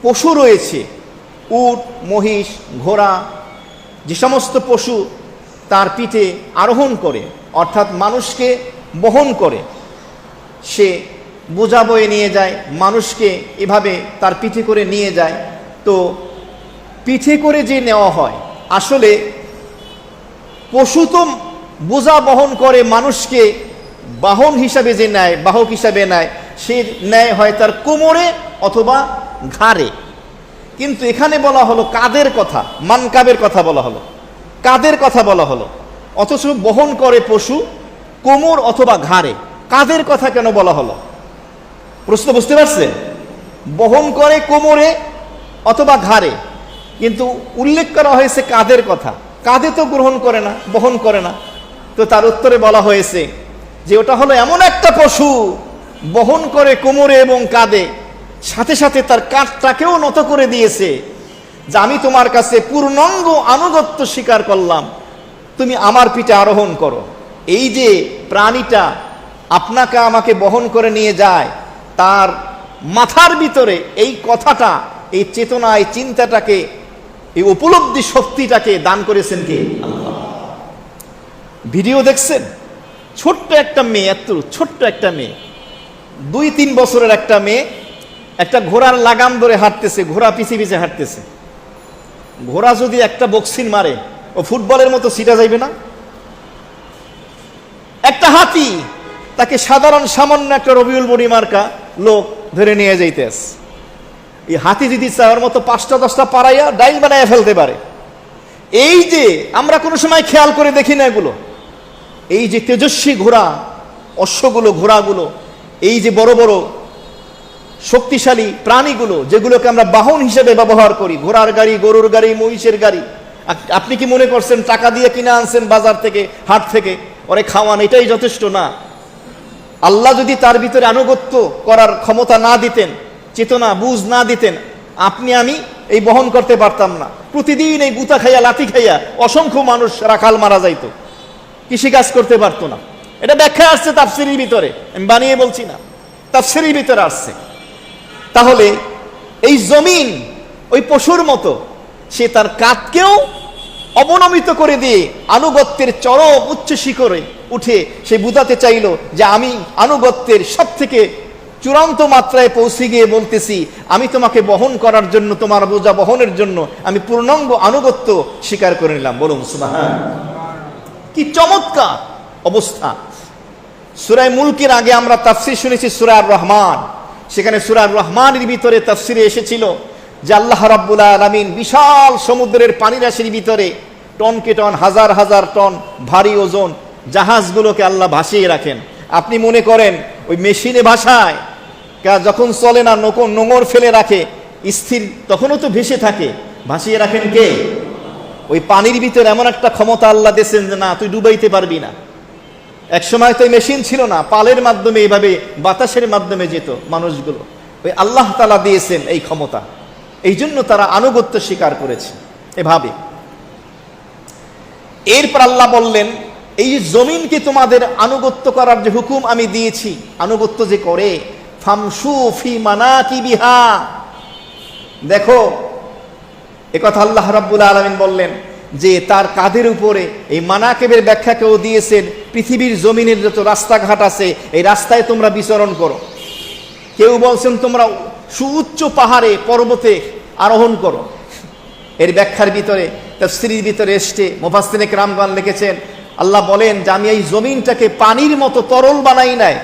পশু রয়েছে, উট, মহিষ, ঘোড়া, যে সমস্ত পশু তার পিঠে আরোহণ করে, অর্থাৎ মানুষকে বহন করে, সে বোঝা বয়ে নিয়ে যায়, মানুষকে এভাবে তার পিঠে করে নিয়ে যায়। তো পিঠে করে যে নেওয়া হয়, আসলে পশু তো বোঝা বহন করে, মানুষকে বাহন হিসাবে যে নেয়, বাহক হিসাবে নেয়, সে নেয় হয় তার কোমরে অথবা ঘাড়ে। কিন্তু এখানে বলা হলো কাদের কথা, মানকাবের কথা বলা হলো, কাদের কথা বলা হলো, অথচ বহন করে পশু কোমর অথবা ঘাড়ে। কাদের কথা কেন বলা হলো? প্রশ্ন বুঝতে পারছেন? বহন করে কোমরে অথবা ঘাড়ে, কিন্তু উল্লেখ করা হয়েছে কাদের কথা। কাঁধে তো গ্রহণ করে না, বহন করে না। তো তার উত্তরে বলা হয়েছে যে ওটা হলো এমন একটা পশু, বহন করে কোমরে এবং কাঁধে, সাথে সাথে তার কাঁধটাকেও নত করে দিয়েছে যে আমি তোমার কাছে পূর্ণাঙ্গ আনুগত্য স্বীকার করলাম, তুমি আমার পিঠে আরোহণ করো। এই যে প্রাণীটা আপনাকে আমাকে বহন করে নিয়ে যায়, তার মাথার ভিতরে এই কথাটা, এই চেতনা, এই চিন্তাটাকে, এই উপলব্ধি শক্তিটাকে দান করেছেন কে? আল্লাহ। ভিডিও দেখছেন, ছোট্ট একটা মেয়ে, এত ছোট্ট একটা মেয়ে, 2-3 বছরের একটা মেয়ে, একটা ঘোড়ার লাগাম ধরে হাঁটতেছে, ঘোড়া পিছে পিছে হাঁটতেছে। ঘোড়া যদি একটা বক্সিং মারে, ও ফুটবলের মতো ছিটা যাইবে না? একটা হাতি, তাকে সাধারণ সামান্য একটা রবিউল বডি মার্কা লোক ধরে নিয়ে যাইতেছে। এই হাতি যদি চাওয়ার মতো 5টা-10টা পাড়াইয়া ডাইল বানাইয়া ফেলতে পারে। এই যে আমরা কোনো সময় খেয়াল করে দেখি না এগুলো, এই যে তেজস্বী ঘোড়া, অশ্বগুলো, ঘোড়াগুলো, এই যে বড় বড় শক্তিশালী প্রাণীগুলো, যেগুলোকে আমরা বাহন হিসেবে ব্যবহার করি, ঘোড়ার গাড়ি, গরুর গাড়ি, মহিষের গাড়ি, আপনি কি মনে করছেন টাকা দিয়ে কিনে আনছেন বাজার থেকে, হাট থেকে, ওরে খাওয়ান, এটাই যথেষ্ট না? আল্লাহ যদি তার ভিতরে আনুগত্য করার ক্ষমতা না দিতেন, চেতনা, বুঝ না দিতেন, আপনি আমি এই বহন করতে পারতাম না। প্রতিদিন এই গুতা খাইয়া, লাথি খাইয়া অসংখ্য মানুষ রাখাল মারা যাইতো, কৃষিকাজ করতে পারতো না। এটা ব্যাখ্যা আসছে তাফসীরের ভিতরে, আমি বানিয়ে বলছি না, তাফসীরের ভিতরে আসছে। তাহলে এই জমিন ওই পশুর মতো, সে তার কাঁধকেও অবনমিত করে দিয়ে আনুগত্যের চরম উচ্চ শিখরে উঠে সে বুঝাতে চাইল যে আমি আনুগত্যের সব থেকে চূড়ান্ত মাত্রায় পৌঁছে গিয়ে বলতেছি, আমি তোমাকে বহন করার জন্য, তোমার বোঝা বহনের জন্য আমি পূর্ণাঙ্গ আনুগত্য স্বীকার করে নিলাম। বলুন সুবহান। কি চমৎকার অবস্থা। সূরা মুলকের আগে আমরা তাফসীর শুনেছি সূরা আর রহমান। সেখানে সূরা আর রহমানের ভিতরে তাফসীরে এসেছিল যে আল্লাহ রাব্বুল আলামিন বিশাল সমুদ্রের পানি রাশির ভিতরে টনকে টন, হাজার হাজার টন ভারী ওজন জাহাজগুলোকে আল্লাহ ভাসিয়ে রাখেন। আপনি মনে করেন ওই মেশিনে ভাসায়, যখন চলে না নোঙর ফেলে রাখে স্থির, তখনও তো ভেসে থাকে, ভাসিয়ে রাখেন কে? ওই পানির ভিতরে এমন একটা ক্ষমতা আল্লাহ দিয়েছেন যে না, তুই ডুবাইতে পারবি না। এক সময় তো মেশিন ছিল না, পালের মাধ্যমে এইভাবে বাতাসের মাধ্যমে যেত মানুষগুলো। ওই আল্লাহ তাআলা দিয়েছেন এই ক্ষমতা, এই জন্য তারা আনুগত্য স্বীকার করেছে এভাবে। এরপর আল্লাহ বললেন, এই জমিনকে তোমাদের আনুগত্য করার যে হুকুম আমি দিয়েছি, আনুগত্য যে করে, ফামশু ফি মানাকিবিহা, দেখো একথা আল্লাহ রাব্বুল আলামিন বললেন যে তার কাঁধের উপরে এই মানাকিবের ব্যাখ্যা কেউ দিয়েছেন, পৃথিবীর জমিনের যত রাস্তাঘাট আছে এই রাস্তায় তোমরা বিচরণ করো। কেউ বলছেন তোমরা সুউচ্চ পাহাড়ে পর্বতে আরোহণ করো। এর ব্যাখ্যার ভিতরে, তাফসীরের ভিতরে এসে মুফাসসিরিনে কেরামগণ লিখেছেন, আল্লাহ বলেন যে আমি এই জমিনটাকে পানির মতো তরল বানাই নাই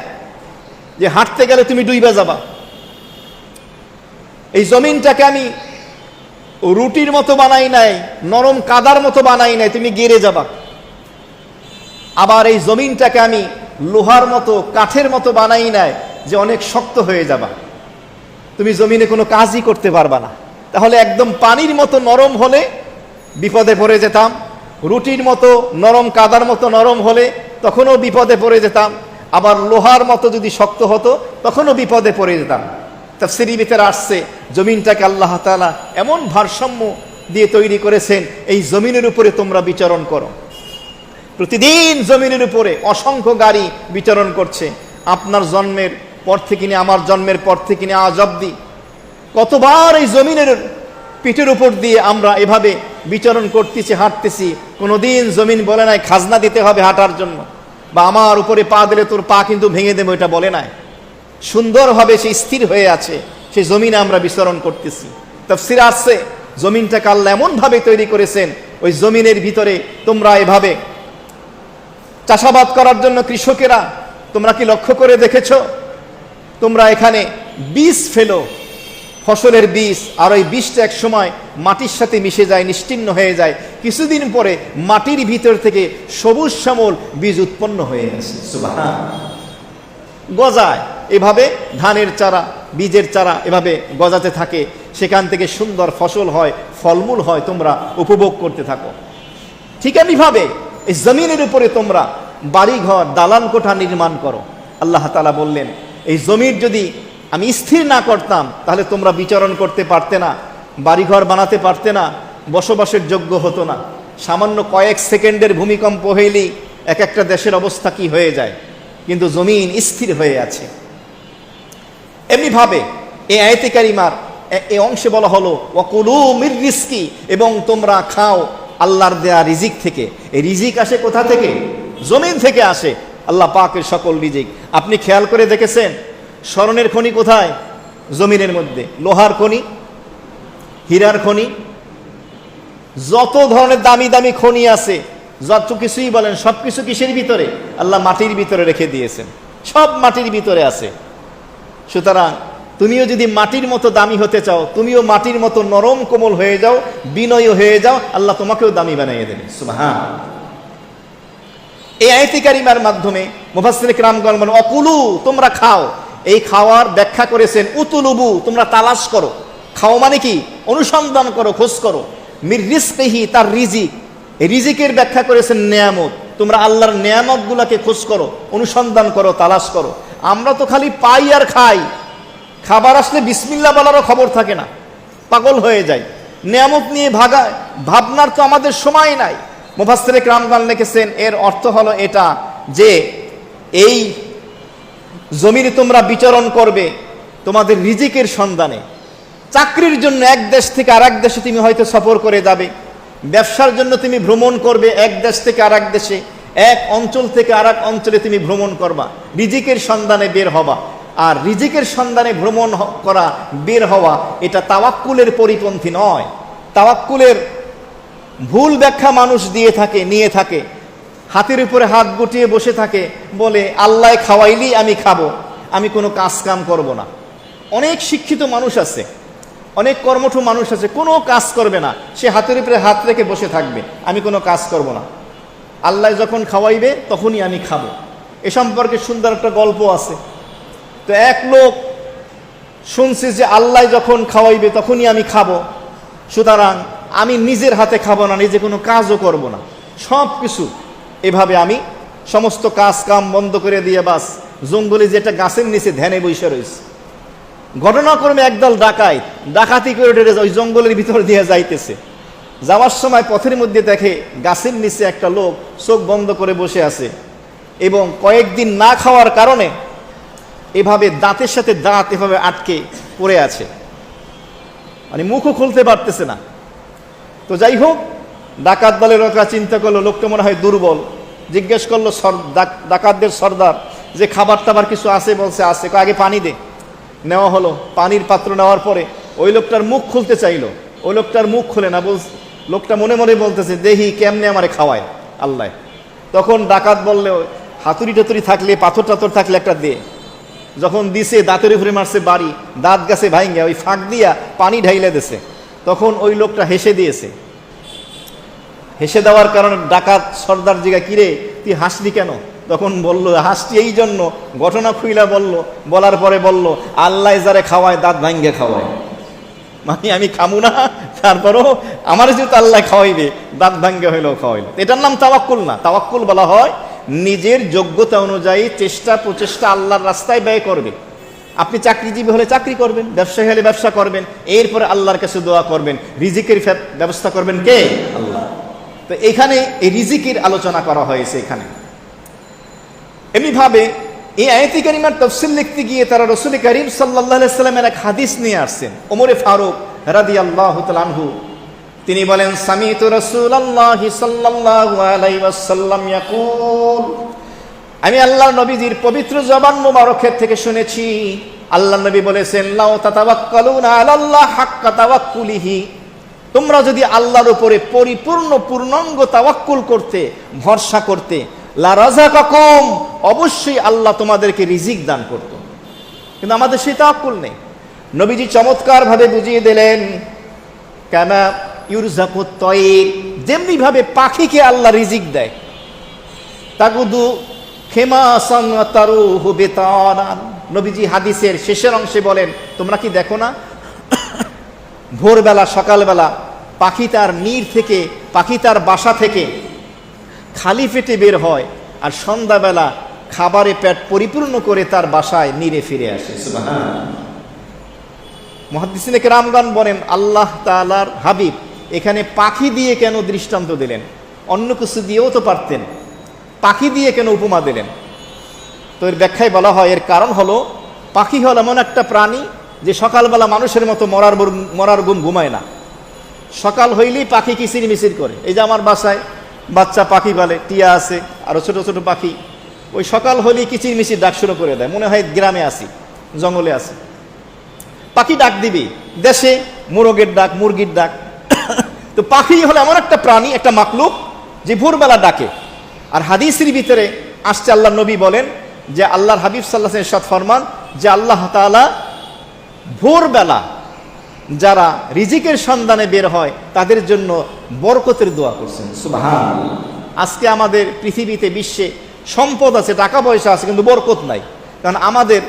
যে হাঁটতে গেলে তুমি ডুইবা যাবা। এই জমিনটাকে আমি রুটির মতো বানাই নাই, নরম কাদার মতো বানাই নাই, তুমি গেড়ে যাবা। আবার এই জমিনটাকে আমি লোহার মতো, কাঠের মতো বানাই নাই যে অনেক শক্ত হয়ে যাবা, তুমি জমিনে কোনো কাজই করতে পারবা না। তাহলে একদম পানির মতো নরম হলে বিপদে পড়ে যেতাম, রুটির মতো নরম, কাদার মতো নরম হলে তখনও বিপদে পড়ে যেতাম, আবার লোহার মতো যদি শক্ত হতো তখনও বিপদে পড়ে যেতাম। তাফসীরের ভিতরে আসছে জমিনটাকে আল্লাহ তাআলা এমন ভারসাম্য দিয়ে তৈরি করেছেন, এই জমিনের উপরে তোমরা বিচরণ করো। প্রতিদিন জমিনের উপরে অসংখ্য গাড়ি বিচরণ করছে। আপনার জন্মের পর থেকে নিয়ে, আমার জন্মের পর থেকে নিয়ে আজ অব্দি কতবার এই জমিনের পিঠের উপর দিয়ে আমরা এভাবে বিচরণ করতেছি, হাঁটতেছি। কোনোদিন জমিন বলে নাই খাজনা দিতে হবে হাঁটার জন্য, বা আমার উপরে পা দিলে তোর পা কিন্তু ভেঙে দেবো, এটা বলে নাই। সুন্দরভাবে সে স্থির হয়ে আছে, সেই জমিনে আমরা বিচরণ করতেছি। তাফসীরে আসছে জমিনটাকে আল্লাহ এমন ভাবে তৈরি করেছেন, ওই জমিনের ভিতরে তোমরা এভাবে চাষাবাদ করার জন্য কৃষকেরা, তোমরা কি লক্ষ্য করে দেখেছো, তোমরা এখানে বীজ ফেলো, ফসলের বীজ, আর ওই বীজটা এক সময় মাটির সাথে মিশে যায়, নিশ্চিহ্ন হয়ে যায়, কিছুদিন পরে মাটির ভিতর থেকে সবুজ শ্যামল বীজ উৎপন্ন হয়ে আসে, সুবহানাল্লাহ, গজায়। এভাবে ধানের চারা, বীজের চারা এভাবে গজাতে থাকে, সেখান থেকে সুন্দর ফসল হয়, ফলমূল হয়, তোমরা উপভোগ করতে থাকো। ঠিক এমনিভাবে এই জমিনের উপরে তোমরা বাড়িঘর, দালান কোঠা নির্মাণ করো। আল্লাহ তাআলা বললেন, এই জমির যদি আমি স্থির না করতাম তাহলে তোমরা বিচরণ করতে পারতে না, বাড়িঘর বানাতে পারতে না, বসবাসের যোগ্য হতো না। সামান্য কয়েক সেকেন্ডের ভূমিকম্প হইলেই এক একটা দেশের অবস্থা কি হয়ে যায়, কিন্তু জমিন স্থির হয়ে আছে। এমনিভাবে এই আয়াতে কারিমার এই অংশে বলা হলো ওয়াকুলু মির রিজকি, এবং তোমরা খাও আল্লাহর দেয়া রিজিক থেকে। এই রিজিক আসে কোথা থেকে? জমিন থেকে আসে, আল্লাহ পাকের সকল রিজিক। আপনি খেয়াল করে দেখেছেন স্বর্ণের খনি কোথায়? জমিনের মধ্যে। লোহার খনি, হীরার খনি, যত ধরনের দামি দামি খনি আছে, যত কিছুই বলেন, সব কিছু কিসের ভিতরে? আল্লাহ মাটির ভিতরে রেখে দিয়েছেন, সব মাটির ভিতরে আছে। সুতরাং তুমিও যদি মাটির মতো দামি হতে চাও, তুমিও মাটির মতো নরম কোমল হয়ে যাও, বিনয়ী হয়ে যাও, আল্লাহ তোমাকেও দামি বানিয়ে দেবে, সুবহানাল্লাহ। এই আয়াতে কারিমার মাধ্যমে মুফাসসিরিনে কেরামগণ বলেন অকুলু, তোমরা খাও। এই খাওয়ার ব্যাখ্যা করেছেন উতুলুবু, তোমরা তালাশ করো। খাও মানে কি? অনুসন্ধান করো, খোঁজ করো। মির রিজকিহি, তার রিজিক। এই রিজিকের ব্যাখ্যা করেছেন নেয়ামত। তোমরা আল্লাহর নেয়ামত গুলাকে খোঁজ করো, অনুসন্ধান করো, তালাশ করো। আমরা তো খালি পাই আর খাই, খাবার আসলে বিসমিল্লাহ বলারও খবর থাকে না, পাগল হয়ে যায়। নেয়ামত নিয়ে ভাবনার তো আমাদের সময় নাই। মুফাসসিরে কেরামগণ লিখেছেন এর অর্থ হলো এটা যে এই জমিনে তোমরা বিচরণ করবে তোমাদের রিজিকের সন্ধানে। চাকরির জন্য এক দেশ থেকে আরেক দেশে তুমি হয়তো সফর করে যাবে, ব্যবসার জন্য তুমি ভ্রমণ করবে এক দেশ থেকে আরেক দেশে, এক অঞ্চল থেকে আরেক অঞ্চলে তুমি ভ্রমণ করবা, রিজিকের সন্ধানে বের হবা। আর রিজিকের সন্ধানে ভ্রমণ করা, বের হওয়া, এটা তাওয়াক্কুলের পরিপন্থী নয়। তাওয়াক্কুলের ভুল ব্যাখ্যা মানুষ দিয়ে থাকে, নিয়ে থাকে, হাতের উপরে হাত গুটিয়ে বসে থাকে, বলে আল্লাহ খাওয়াইলি আমি খাবো, আমি কোনো কাজ কাম করব না। অনেক শিক্ষিত মানুষ আছে, অনেক কর্মঠ মানুষ আছে, কোনো কাজ করবে না, সে হাতের উপরে হাত রেখে বসে থাকবে, আমি কোনো কাজ করব না, আল্লাহ যখন খাওয়াইবে তখনই আমি খাবো। এ সম্পর্কে সুন্দর একটা গল্প আছে। তো এক লোক শুনছে যে আল্লাহ যখন খাওয়াইবে তখনই আমি খাবো, সুতরাং আমি নিজের হাতে খাবো না, নিজে কোনো কাজও করব না, সব কিছু এভাবে আমি সমস্ত কাজ কাম বন্ধ করে দিয়ে বাস জঙ্গলে যেটা গাছের নিচে ধ্যানে বসে রয়েছে। ঘটনাক্রমে একদল ডাকাতি করে ওই জঙ্গলের ভিতর দিয়ে যাইতেছে। যাওয়ার সময় পথের মধ্যে দেখে গাছের নিচে একটা লোক চোখ বন্ধ করে বসে আছে এবং কয়েকদিন না খাওয়ার কারণে এভাবে দাঁতের সাথে দাঁত এভাবে আটকে পড়ে আছে, মানে মুখও খুলতে পারতেছে না। তো যাই হোক, ডাকাত দলের লোকরা চিন্তা করলো লোকটা মনে হয় দুর্বল, জিজ্ঞেস করলো ডাকাতদের সর্দার যে খাবার টাবার কিছু আছে, বলছে আছে, আগে পানি দে। নেওয়া হলো, পানির পাত্র নেওয়ার পরে ওই লোকটার মুখ খুলতে চাইলো, ওই লোকটার মুখ খুলে না, লোকটা মনে মনে বলতেছে দেখি কেমনে আমারে খাওয়ায় আল্লাহ। তখন ডাকাত বললে হাতুড়ি টাতুরি থাকলে, পাথর টাথর থাকলে একটা দে। যখন দিছে দাঁতের উপরে মারছে বাড়ি, দাঁত গাছে ভাইঙ্গা ওই ফাঁক দিয়া পানি ঢাইলে দিছে। তখন ওই লোকটা হেসে দিয়েছে। হেসে দেওয়ার কারণে ডাকাত সর্দার জিগা, কিরে তুই হাসলি কেন? তখন বলল হাসছি এই জন্য, ঘটনা খুইলা বলার পরে বলল আল্লাহ যারে খাওয়ায় দাঁত ভাঙ্গে খাওয়ায়, মানে আমি খামু না, তারপরও আমার যেহেতু আল্লাহ খাওয়াইবে দাঁত ভাঙ্গে হইলেও খাওয়াইল। এটার নাম তাওয়াক্কুল না। তাওয়াক্কুল বলা হয় নিজের যোগ্যতা অনুযায়ী চেষ্টা প্রচেষ্টা আল্লাহর রাস্তায় ব্যয় করবে। আপনি চাকরিজীবী হলে চাকরি করবেন, ব্যবসায়ী হলে ব্যবসা করবেন, এরপরে আল্লাহর কাছে দোয়া করবেন, রিজিকের ব্যবস্থা করবেন কে? আল্লাহ। তো এখানে এই রিজিকের আলোচনা করা হয়েছে। এখানে এমনিভাবে এই আয়াতে কারিমার তাফসীর লিখতে গিয়ে তারা রাসূল করিম সাল্লাল্লাহু আলাইহি সাল্লামের এক হাদিস নিয়ে আসছেন। ওমরে ফারুক রাদিয়াল্লাহু তাআলা আনহু তিনি বলেন, সামিতু রাসূলুল্লাহি সাল্লাল্লাহু আলাইহি ওয়াসাল্লাম ইয়াকুল, আমি আল্লাহর নবীজির পবিত্র জবান মোবারকের থেকে শুনেছি, আল্লাহর নবী বলেছেন, লাউ তাতাওয়াক্কালুনা আলাল্লাহ হাক্কা তাওয়াক্কুলিহি, তোমরা যদি আল্লাহর উপরে পরিপূর্ণ পূর্ণাঙ্গ তাওয়াক্কুল করতে, ভরসা করতে, লা রাযাকাকুম, অবশ্যই আল্লাহ তোমাদেরকে রিজিক দান করত। কিন্তু আমাদের সেই তাওয়াক্কুল নেই। নবীজি চমৎকার ভাবে বুঝিয়ে দিলেন, কামা ইউরযাকুত তায়র, যেমনি ভাবে পাখিকে আল্লাহ রিজিক দেয়, তাগুদু খেমাসান ওয়া তারুহু বিতানান। নবীজি হাদিসের শেষের অংশে বলেন, তোমরা কি দেখো না ভোরবেলা সকালবেলা পাখি তার নীড় থেকে, পাখি তার বাসা থেকে খালি পেটে বের হয়, আর সন্ধ্যাবেলা খাবারে পেট পরিপূর্ণ করে তার বাসায় নীড়ে ফিরে আসে। সুবহানাল্লাহ। মুহাদ্দিসিনে কেরামগণ বলেন, আল্লাহ তাআলার হাবিব এখানে পাখি দিয়ে কেন দৃষ্টান্ত দিলেন? অন্য কিছু দিয়েও তো পারতেন, পাখি দিয়ে কেন উপমা দিলেন? তো এর ব্যাখ্যায় বলা হয়, এর কারণ হলো পাখি হল এমন একটা প্রাণী যে সকালবেলা মানুষের মতো মরার ঘুম ঘুমায় না। সকাল হইলেই পাখি কিচির মিচির করে। এই যে আমার বাসায় বাচ্চা পাখি বলে, টিয়া আছে, আরো ছোট ছোট পাখি, ওই সকাল হলেই কিচির মিচির ডাক শুরু করে দেয়, মনে হয় গ্রামে আসি, জঙ্গলে আসি। পাখি ডাক দিবি, দেশে মোরগের ডাক, মুরগির ডাক। তো পাখি হলো এমন একটা প্রাণী, একটা মাকলুক যে ভোরবেলা ডাকে। আর হাদিসের ভিতরে আসছে, আল্লাহ নবী বলেন যে আল্লাহর হাবিব সাল্লাল্লাহু আলাইহি ওয়াসাল্লাম ইরশাদ ফরমান যে আল্লাহ তাআলা ভোরবেলা যারা রিজিকের সন্ধানে বের হয় তাদের জন্য বরকতের দোয়া করছেন। সুবহানাল্লাহ। আজকে আমাদের পৃথিবীতে, বিশ্বে সম্পদ আছে, টাকা পয়সা আছে, কিন্তু বরকত নাই। কারণ আমাদের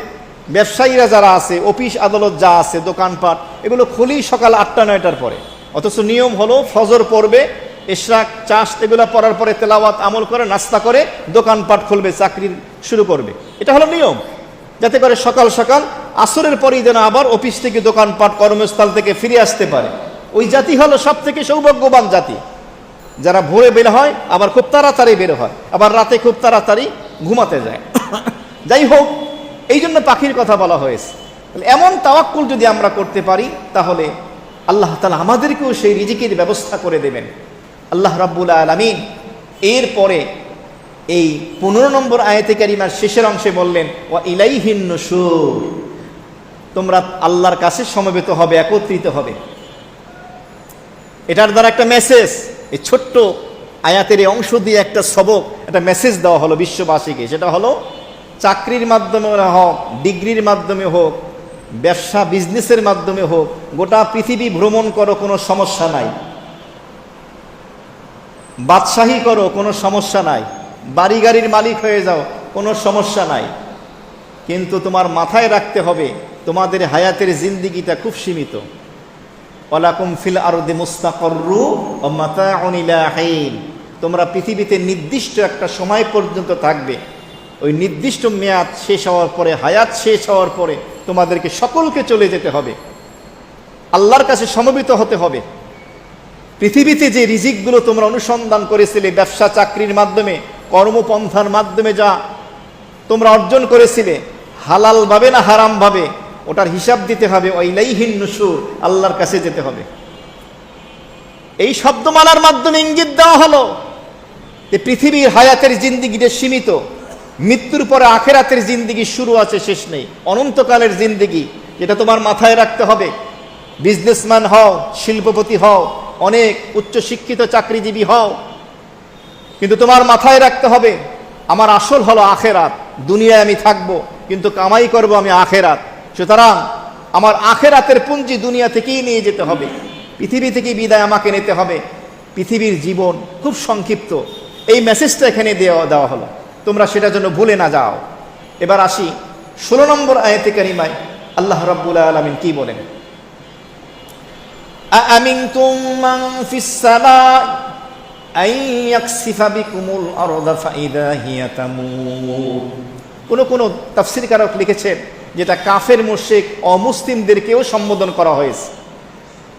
ব্যবসায়ীরা যারা আছে, অফিস আদালত যা আছে, দোকানপাট, এগুলো খুলি সকাল 8টা-9টার পরে। অথচ নিয়ম হলো ফজর পড়বে, ইশরাক, চাষ, এগুলো পড়ার পরে তেলাওয়াত আমল করে, নাস্তা করে দোকানপাট খুলবে, চাকরি শুরু করবে। এটা হলো নিয়ম, যাতে করে সকাল সকাল আসরের পরেই যেন আবার অফিস থেকে, দোকানপাট, কর্মস্থল থেকে ফিরে আসতে পারে। ওই জাতি হলো সব থেকে সৌভাগ্যবান জাতি, যারা ভোরে বের হয়, আবার খুব তাড়াতাড়ি বের হয়, আবার রাতে খুব তাড়াতাড়ি ঘুমাতে যায়। যাই হোক, এই জন্য পাখির কথা বলা হয়েছে। এমন তাওয়াক্কুল যদি আমরা করতে পারি, তাহলে আল্লাহ তাআলা আমাদেরকেও সেই রিজিকের ব্যবস্থা করে দেবেন। আল্লাহ রাব্বুল আলামিন এরপরে এই 15 নম্বর আয়াতে কারিমার শেষের অংশে বললেন ওয়া ইলাইহিন নুশুর, তোমরা আল্লাহর কাছে সমবেত হবে, একত্রিত হবে। এটার দ্বারা একটা মেসেজ, এই ছোট্ট আয়াতের এই অংশ দিয়ে একটা সবক, একটা মেসেজ দেওয়া হলো বিশ্ববাসীকে। সেটা হলো চাকরির মাধ্যমে হোক, ডিগ্রির মাধ্যমে হোক, ব্যবসা বিজনেসের মাধ্যমে হোক, গোটা পৃথিবী ভ্রমণ করো, কোনো সমস্যা নাই। বাদশাহী করো, কোনো সমস্যা নাই। বাড়ি গাড়ির মালিক হয়ে যাও, কোনো সমস্যা নাই। কিন্তু তোমার মাথায় রাখতে হবে তোমাদের হায়াতের জিন্দিগিটা খুব সীমিত। ওয়ালাকুম ফিল আরদি মুস্তাকররু ওয়া মাতাউন ইলা হিন, তোমরা পৃথিবীতে নির্দিষ্ট একটা সময় পর্যন্ত থাকবে। ওই নির্দিষ্ট মেয়াদ শেষ হওয়ার পরে, হায়াত শেষ হওয়ার পরে তোমাদেরকে সকলকে চলে যেতে হবে, আল্লাহর কাছে সমবেত হতে হবে। পৃথিবীতে যে রিজিকগুলো তোমরা অনুসন্ধান করেছিলে, ব্যবসা চাকরির মাধ্যমে, কর্মপন্থার মাধ্যমে যা তোমরা অর্জন করেছিলে, হালাল ভাবে না হারাম ভাবে, ওটার হিসাব দিতে হবে। ইলাইহিন নুশুর, আল্লাহর কাছে যেতে হবে। এই শব্দমালার মাধ্যমে ইঙ্গিত দেওয়া হলো যে পৃথিবীর হায়াতের জিন্দিগিটা সীমিত, মৃত্যুর পরে আখেরাতের জিন্দিগি শুরু আছে, শেষ নেই, অনন্তকালের জিন্দিগি। যেটা তোমার মাথায় রাখতে হবে। বিজনেসম্যান হও, শিল্পপতি হও, অনেক উচ্চশিক্ষিত চাকরিজীবী হও, কিন্তু তোমার মাথায় রাখতে হবে আমার আসল হলো আখেরাত। দুনিয়ায় আমি থাকবো, কিন্তু কামাই করব আমি আখেরাত। সুতরাং আমার আখেরাতের পুঁজি দুনিয়া থেকেই নিয়ে যেতে হবে, পৃথিবী থেকেই বিদায় আমাকে নিতে হবে। পৃথিবীর জীবন খুব সংক্ষিপ্ত, এই মেসেজটা এখানে দেওয়া হলো, তোমরা সেটা যেন ভুলে না যাও। এবার আসি 16 নম্বর আয়াতে কারিমায় আল্লাহ রাব্বুল আলামিন কি বলেন? আমিনতুম মান ফিস সামাই আন ইয়াকসিফা বিকুমুল আরদা ফাইদা হিয়া তামুর। কোন তাফসীরকারক লিখেছেন যেটা কাফের মুশরিক অমুসলিমদেরকেও সম্বোধন করা হয়েছে,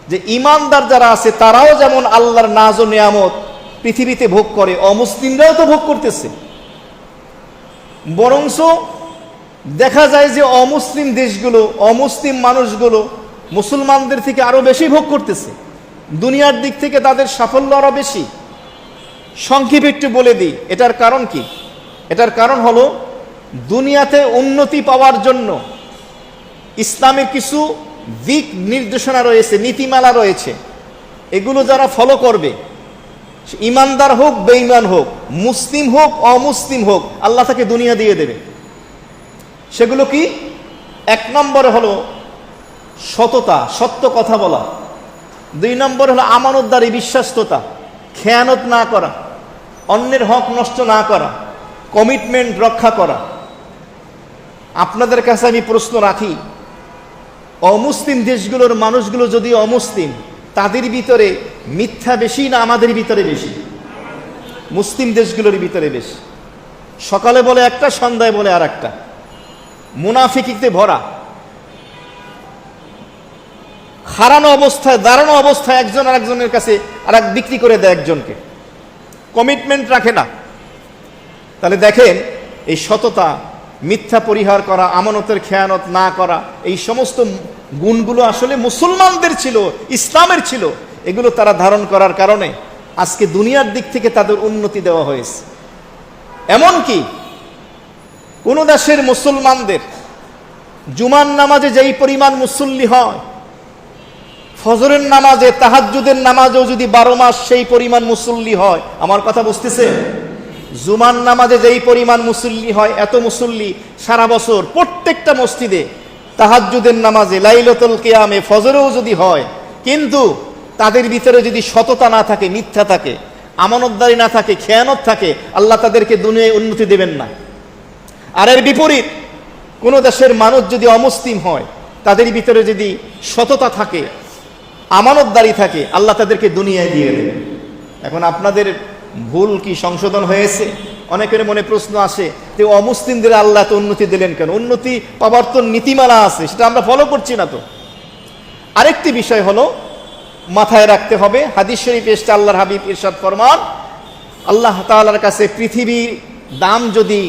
যে ঈমানদার যারা আছে তারাও যেমন আল্লাহর নাজ ও নিয়ামত পৃথিবীতে ভোগ করে, অমুসলিমরাও তো ভোগ করতেছে। বরঞ্চ দেখা যায় যে অমুসলিম দেশগুলো, অমুসলিম মানুষগুলো মুসলমানদের থেকে আরো বেশি ভোগ করতেছে। দুনিয়ার দিক থেকে তাদের সাফল্য আরো বেশি। সংক্ষেপে একটু বলে দিই এটার কারণ কি। এটার কারণ হলো দুনিয়াতে উন্নতি পাওয়ার জন্য ইসলামের কিছু দিক নির্দেশনা রয়েছে, নীতিমালা রয়েছে। এগুলো যারা ফলো করবে, ইমানদার হোক বেঈমান হোক, মুসলিম হোক অমুসলিম হোক, আল্লাহ তাকে দুনিয়া দিয়ে দেবে। সেগুলো কি? 1 নম্বরে হলো সততা, সত্য কথা বলা। 2 নম্বরে হলো আমানতদারি, বিশ্বাসতা, খেয়ানত না করা, অন্যের হক নষ্ট না করা, কমিটমেন্ট রক্ষা করা। আপনাদের কাছে আমি প্রশ্ন রাখি, অমুসলিম দেশগুলোর মানুষগুলো যদি অমুসলিম, তাদের ভিতরে মিথ্যা বেশি না আমাদের ভিতরে বেশি? মুসলিম দেশগুলোর ভিতরে বেশি। সকালে বলে একটা, সন্ধ্যায় বলে আর একটা। মুনাফিকিতে ভরা, হারানো অবস্থায়, দাঁড়ানো অবস্থায় একজন আর একজনের কাছে আর এক বিক্রি করে দেয় একজনকে, কমিটমেন্ট রাখে না। তাহলে দেখেন এই সততা, মিথ্যা পরিহার করা, আমানতের খেয়ানত না করা, এই সমস্ত গুণগুলো আসলে মুসলমানদের ছিল, ইসলামের ছিল। এগুলো তারা ধারণ করার কারণে আজকে দুনিয়ার দিক থেকে তাদের উন্নতি দেওয়া হয়েছে। এমনকি কোন দেশের মুসলমানদের জুমার নামাজে যেই পরিমাণ মুসল্লি হয়, ফজরের নামাজে, তাহাজ্জুদের নামাজেও যদি 12 মাস সেই পরিমাণ মুসল্লি হয়, আমার কথা বুঝতেছে? জুমার নামাজে যেই পরিমাণ মুসল্লি হয়, এত মুসল্লি সারা বছর প্রত্যেকটা মসজিদে তাহাজ্জুদের নামাজে, লাইলাতুল কিয়ামে, ফজরেও যদি হয়, কিন্তু তাদের ভিতরে যদি সততা না থাকে, মিথ্যা থাকে, আমানতদারি না থাকে, খেয়ানত থাকে, আল্লাহ তাদেরকে দুনিয়ায় উন্নতি দেবেন না। আর এর বিপরীত কোন দেশের মানুষ যদি অমুসলিম হয়, তাদের ভিতরে যদি সততা থাকে, আমানতদারি থাকে, আল্লাহ তাদেরকে দুনিয়ায় দিয়ে দেবেন। এখন আপনাদের ভুল কি সংশোধন হয়েছে? অনেকের মনে প্রশ্ন আসে যে অমুসলিমদের আল্লাহ তো উন্নতি দিলেন কেন? উন্নতি পাওয়ার তো নীতিমালা আছে, সেটা আমরা ফলো করছি না তো। আরেকটি বিষয় হলো মাথায় রাখতে হবে, হাদিস শরীফে এসেছে, আল্লাহর হাবিব ইরশাদ ফরমান, আল্লাহ তাআলার কাছে পৃথিবীর দাম যদি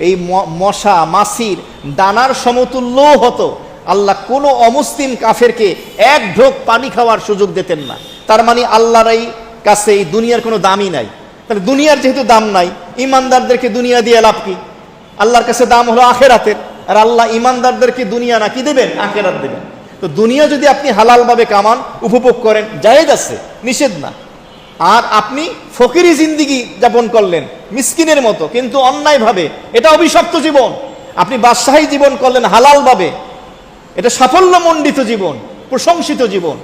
এই মশা মাছির দানার সমতুল্য হতো, আল্লাহ কোনো অমুসলিম কাফেরকে 1 ঢোক পানি খাওয়ার সুযোগ দিতেন না। তার মানে আল্লাহর এই কাছে এই দুনিয়ার কোনো দামই নাই। তাহলে দুনিয়ার যেহেতু দাম নাই, ইমানদারদেরকে দুনিয়া দিয়ে লাভ কি? আল্লাহর কাছে দাম হলো আখেরাতের, আর আল্লাহ ইমানদারদেরকে দুনিয়া না কি দেবেন? আখেরাত দেবেন। তো দুনিয়া যদি আপনি হালালভাবে কামান, উপভোগ করেন, জায়েজ আছে, নিষেধ না। আর আপনি ফকিরি জিন্দিগি যাপন করলেন মিসকিনের মতো, কিন্তু অন্যায়ভাবে, এটা অভিশপ্ত জীবন। আপনি বাদশাহী জীবন করলেন হালালভাবে, এটা সাফল্যমণ্ডিত জীবন, প্রশংসিত জীবন।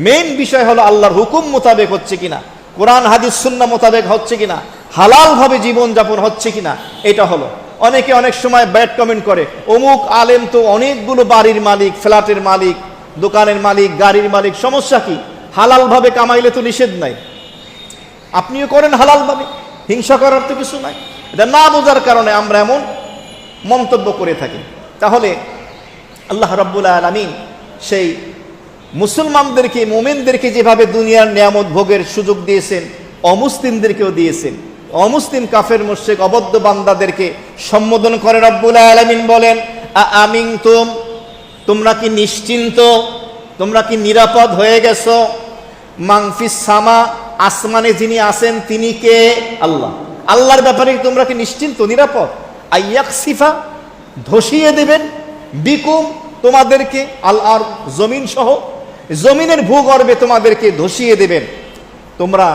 মেইন বিষয় হলো আল্লাহর হুকুম মোতাবেক হচ্ছে কিনা, কোরআন হাদিস সুন্নাহ মোতাবেক হচ্ছে কিনা, হালালভাবে জীবন যাপন হচ্ছে কিনা, এটা হলো। অনেকে অনেক সময় ব্যাড কমেন্ট করে, অমুক আলেম তো অনেকগুলো বাড়ির মালিক, ফ্ল্যাটের মালিক, দোকানের মালিক, গাড়ির মালিক, সমস্যা কি? হালালভাবে কামাইলে তো নিষেধ নাই, আপনিও করেন হালালভাবে, হিংসা করার তো কিছু নাই। এটা না বোঝার কারণে আমরা এমন মন্তব্য করে থাকি। তাহলে আল্লাহ রাব্বুল আলামিন সেই মুসলমানদেরকে, মুমিনদেরকে যেভাবে দুনিয়ার নিয়ামত ভোগের সুযোগ দিয়েছেন, অমুসলিমদেরকেও দিয়েছেন। অমুসলিম, কাফের, মুশরিক, অবদ্ধ বান্দাদেরকে সম্বোধন করে রব্বুল আলামিন বলেন, আমিনতুম, তোমরা কি নিশ্চিন্ত, তোমরা কি নিরাপদ হয়ে গেছো? মাংফিস সামা, আসমানে যিনি আছেন তিনি কে? আল্লাহ। আল্লাহর ব্যাপারে তোমরা কি নিশ্চিন্ত, নিরাপদ? আইয়াকসিফা, ধসিয়ে দেবেন, বিকুম, তোমাদেরকে, আল আর জমিন সহ, জমিনের ভূগর্ভে তোমাদেরকে ধসিয়ে দেবেন, তোমরা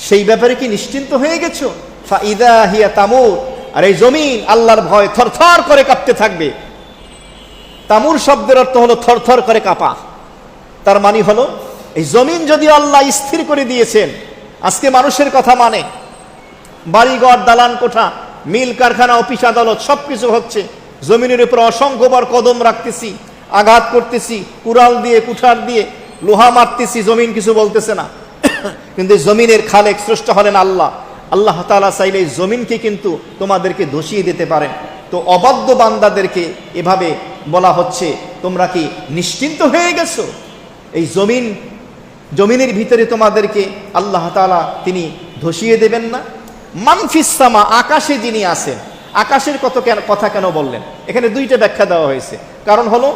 সেই ব্যাপারে কি নিশ্চিন্ত হয়ে গেছো? ফাইদা হিয়া তামুর, আর এই জমিন আল্লাহর ভয় থরথর করে কাঁপতে থাকবে। তামুর শব্দের অর্থ হলো থরথর করে কাঁপা। তার মানে হলো এই জমিন যদি আল্লাহ স্থির করে দিয়েছেন, আজকে মানুষের কথা মানে, বাড়িঘর, দালান কোঠা, মিল কারখানা, অফিস আদালত সবকিছু হচ্ছে, জমিনের উপর অসংখ্যবার কদম রাখতেছি, আঘাত করতেছি, কুড়াল দিয়ে, কুঠার দিয়ে লোহা মারতেছি, জমিন কিছু বলতেছে না। কিন্তু জমিনের খালেক, স্রষ্টা হলেন আল্লাহ। আল্লাহ তাআলা চাইলে জমিনকে কিন্তু তোমাদেরকে ধসিয়ে দিতে পারেন। তো অবাধ্য বান্দাদেরকে এভাবে বলা হচ্ছে, তোমরা কি নিশ্চিন্ত হয়ে গেছো? এই জমিনের ভিতরে তোমাদেরকে আল্লাহ তাআলা তিনি ধসিয়ে দেবেন না? মানফিস সামা, আকাশে যিনি আছেন, আকাশের কথা কেন বললেন? এখানে দুইটা ব্যাখ্যা দেওয়া হয়েছে। কারণ হলো,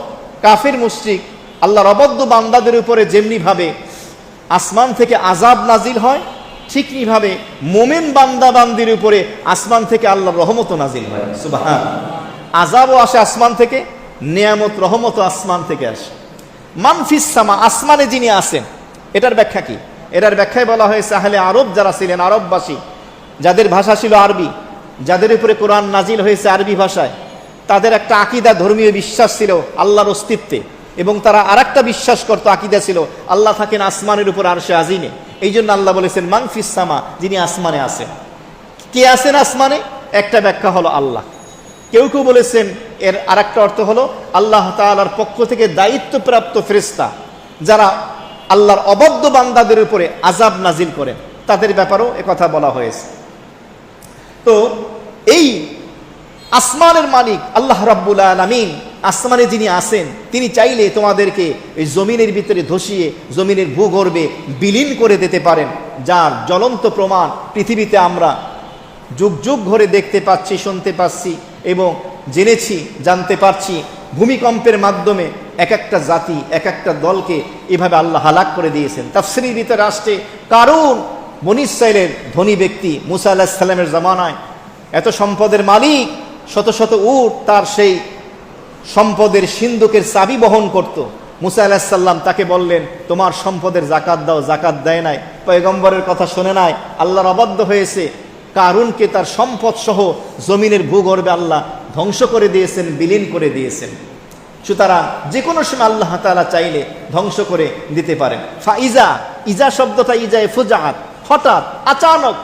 কাফির, মুশরিক, আল্লাহর অবাধ্য বান্দাদের উপরে যেমনি ভাবে আসমান থেকে আযাব নাজিল হয়, ঠিকইভাবে মুমিন বান্দা বান্দির উপরে আসমান থেকে আল্লাহর রহমত নাজিল হয়। সুবহানাল্লাহ। আযাবও আসে আসমান থেকে, নিয়ামত, রহমত আসমান থেকে আসে। মানফিস সামা, আসমানে যিনি আছেন, এটার ব্যাখ্যা কি? এটার ব্যাখ্যায় বলা হয়েছে, আহলে আরব যারা ছিলেন, আরববাসী, যাদের ভাষা ছিল আরবি, যাদের উপরে কোরআন নাজিল হয়েছে আরবি ভাষায়, তাদের একটা আকীদা, ধর্মীয় বিশ্বাস ছিল আল্লাহর অস্তিত্বে, এবং তারা আরেকটা বিশ্বাস করত, আকীদা ছিল আল্লাহ থাকেন আসমানের উপর আরশে আজিমে। এই জন্য আল্লাহ বলেছেন মানফিস সামা, যিনি আসমানে আছেন। কে আছেন আসমানে? একটা ব্যাখ্যা হলো আল্লাহ। কেউ কেউ বলেছেন এর আরেকটা অর্থ হলো আল্লাহ তাআলার পক্ষ থেকে দায়িত্বপ্রাপ্ত ফেরেশতা, যারা আল্লাহর অবাধ্য বান্দাদের উপরে আযাব নাজিল করেন, তাদের ব্যাপারেও একথা বলা হয়েছে। তো এই আসমানের মালিক আল্লাহ রাব্বুল আলামিন, আসমানে যিনি আছেন, তিনি চাইলে তোমাদেরকে এই জমিনের ভিতরে ধসিয়ে জমিনের ভূগর্ভে বিলীন করে দিতে পারেন, যার জ্বলন্ত প্রমাণ পৃথিবীতে আমরা যুগ যুগ ধরে দেখতে পাচ্ছি, শুনতে পাচ্ছি এবং জেনেছি, জানতে পারছি। ভূমিকম্পের মাধ্যমে এক একটা জাতি, এক একটা দলকে এভাবে আল্লাহ হালাক করে দিয়েছেন। তাফসীরের ভিতরে আসছে, কারুন বনী ইসরাঈলের ধনী ব্যক্তি, মুসা আলাইহিস সালামের জামানায় এত সম্পদের মালিক, শত শত উট, তার সেই সম্পদের সিন্ধুকের চাবি বহন করত। মুসা আলাইহিস সালাম তাকে বললেন, তোমার সম্পদের যাকাত দাও, যাকাত দেয় নাই, পয়গম্বরের কথা শুনে নাই, আল্লাহর অবাধ্য হয়েছে। কারুনকে তার সম্পদ সহ জমিনের ভূগর্ভে আল্লাহ ধ্বংস করে দিয়েছেন, বিলীন করে দিয়েছেন। সুতরাং যে কোনো সময় আল্লাহ তাআলা চাইলে ধ্বংস করে দিতে পারেন। ফাইজা, ইজা শব্দটা ইজায়ে ফুজাআত, হঠাৎ, আচানক,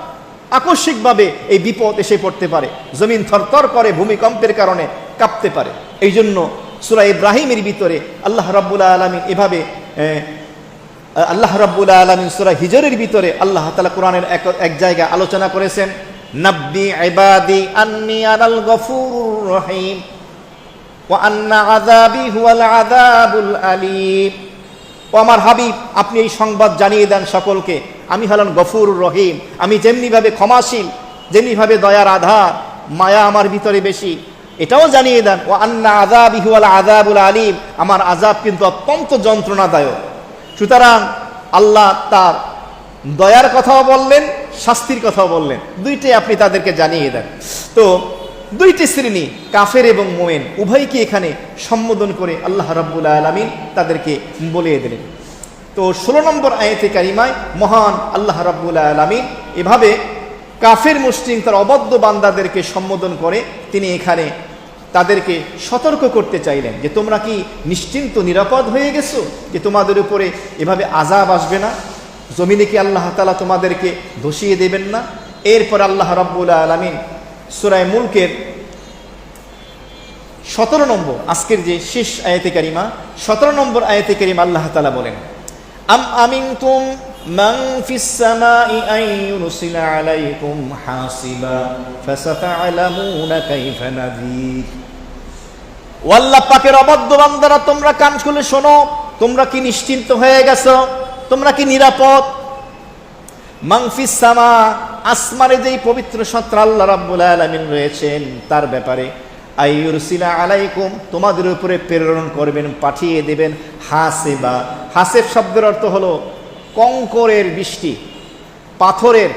আকস্মিকভাবে এই বিপদ এসে পড়তে পারে, জমিন থরথর করে, ভূমিকম্পের কারণে কাঁপতে পারে। এই জন্য সূরা ইব্রাহিমের ভিতরে আল্লাহ রাব্বুল আলামিন এভাবে, আল্লাহ রাব্বুল আলামিন সূরা হিজরের ভিতরে আল্লাহ তাআলা কোরআনের এক জায়গায় আলোচনা করেছেন, নাব্বি ইবাদি আন্নী আনাল গফুরুর রহিম ওয়া আন্না আযাবি হুয়াল আযাবুল আলীম। ও আমার হাবিব, আপনি এই সংবাদ জানিয়ে দেন সকলকে, আমি হলাম গফুরুর রহিম, আমি যেমনিভাবে ক্ষমাশীল, যেমনিভাবে দয়ার আধার, মায়া আমার ভিতরে বেশি, এটাও জানিয়ে দেন। ওয়া আন্না আযাবি হুয়াল আযাবুল আলীম, আমার আযাব কিন্তু অত্যন্ত যন্ত্রণাদায়ক। সুতরাং আল্লাহ তার দয়ার কথাও বললেন, শাস্তির কথাও বললেন, দুইটাই আপনি তাদেরকে জানিয়ে দেন। তো দুইটি শ্রেণী কাফের এবং মোমেন উভয়কে এখানে সম্বোধন করে আল্লাহ রাব্বুল আলামিন তাদেরকে বলিয়ে দিলেন। তো 16 নম্বর আয়াতে কারিমায় মহান আল্লাহ রাব্বুল আলামিন এভাবে কাফের মুশরিক তার অবদ্ধ বান্দাদেরকে সম্বোধন করে তিনি এখানে তাদেরকে সতর্ক করতে চাইলেন যে তোমরা কি নিশ্চিন্ত নিরাপদ হয়ে গেছো, যে তোমাদের উপরে এভাবে আযাব আসবে না, জমিনে কি আল্লাহ তাআলা তোমাদেরকে ধসিয়ে দেবেন না। এরপর আল্লাহ রাব্বুল আলামিন সূরা মুলকের 17 নম্বর আজকের যে শেষ আয়াতে কারিমা 17 নম্বর আয়াতে কারিমা আল্লাহ তাআলা বলেন, আম আমিনতুম মান ফিস সামাই আন ইউরসিলা আলাইকুম হাসিবা ফাসাতা'লামুনা কাইফা নাযীর। ও আল্লাহ পাকের অবাধ্য বান্দারা, তোমরা কান খুলে শোনো, তোমরা কি নিশ্চিন্ত হয়ে গেছো, তোমরা কি নিরাপদ। মান ফিস সামা, আসমানে যেই পবিত্র সত্তা আল্লাহ রাব্বুল আলামিন রয়েছেন তার ব্যাপারে, আইয়ুরসিলা আলাইকুম তোমাদের উপরে প্রেরণ করবেন, পাঠিয়ে দেবেন, হাসিবা। হাসিব শব্দের অর্থ হলো কঙ্করের বৃষ্টি, পাথরের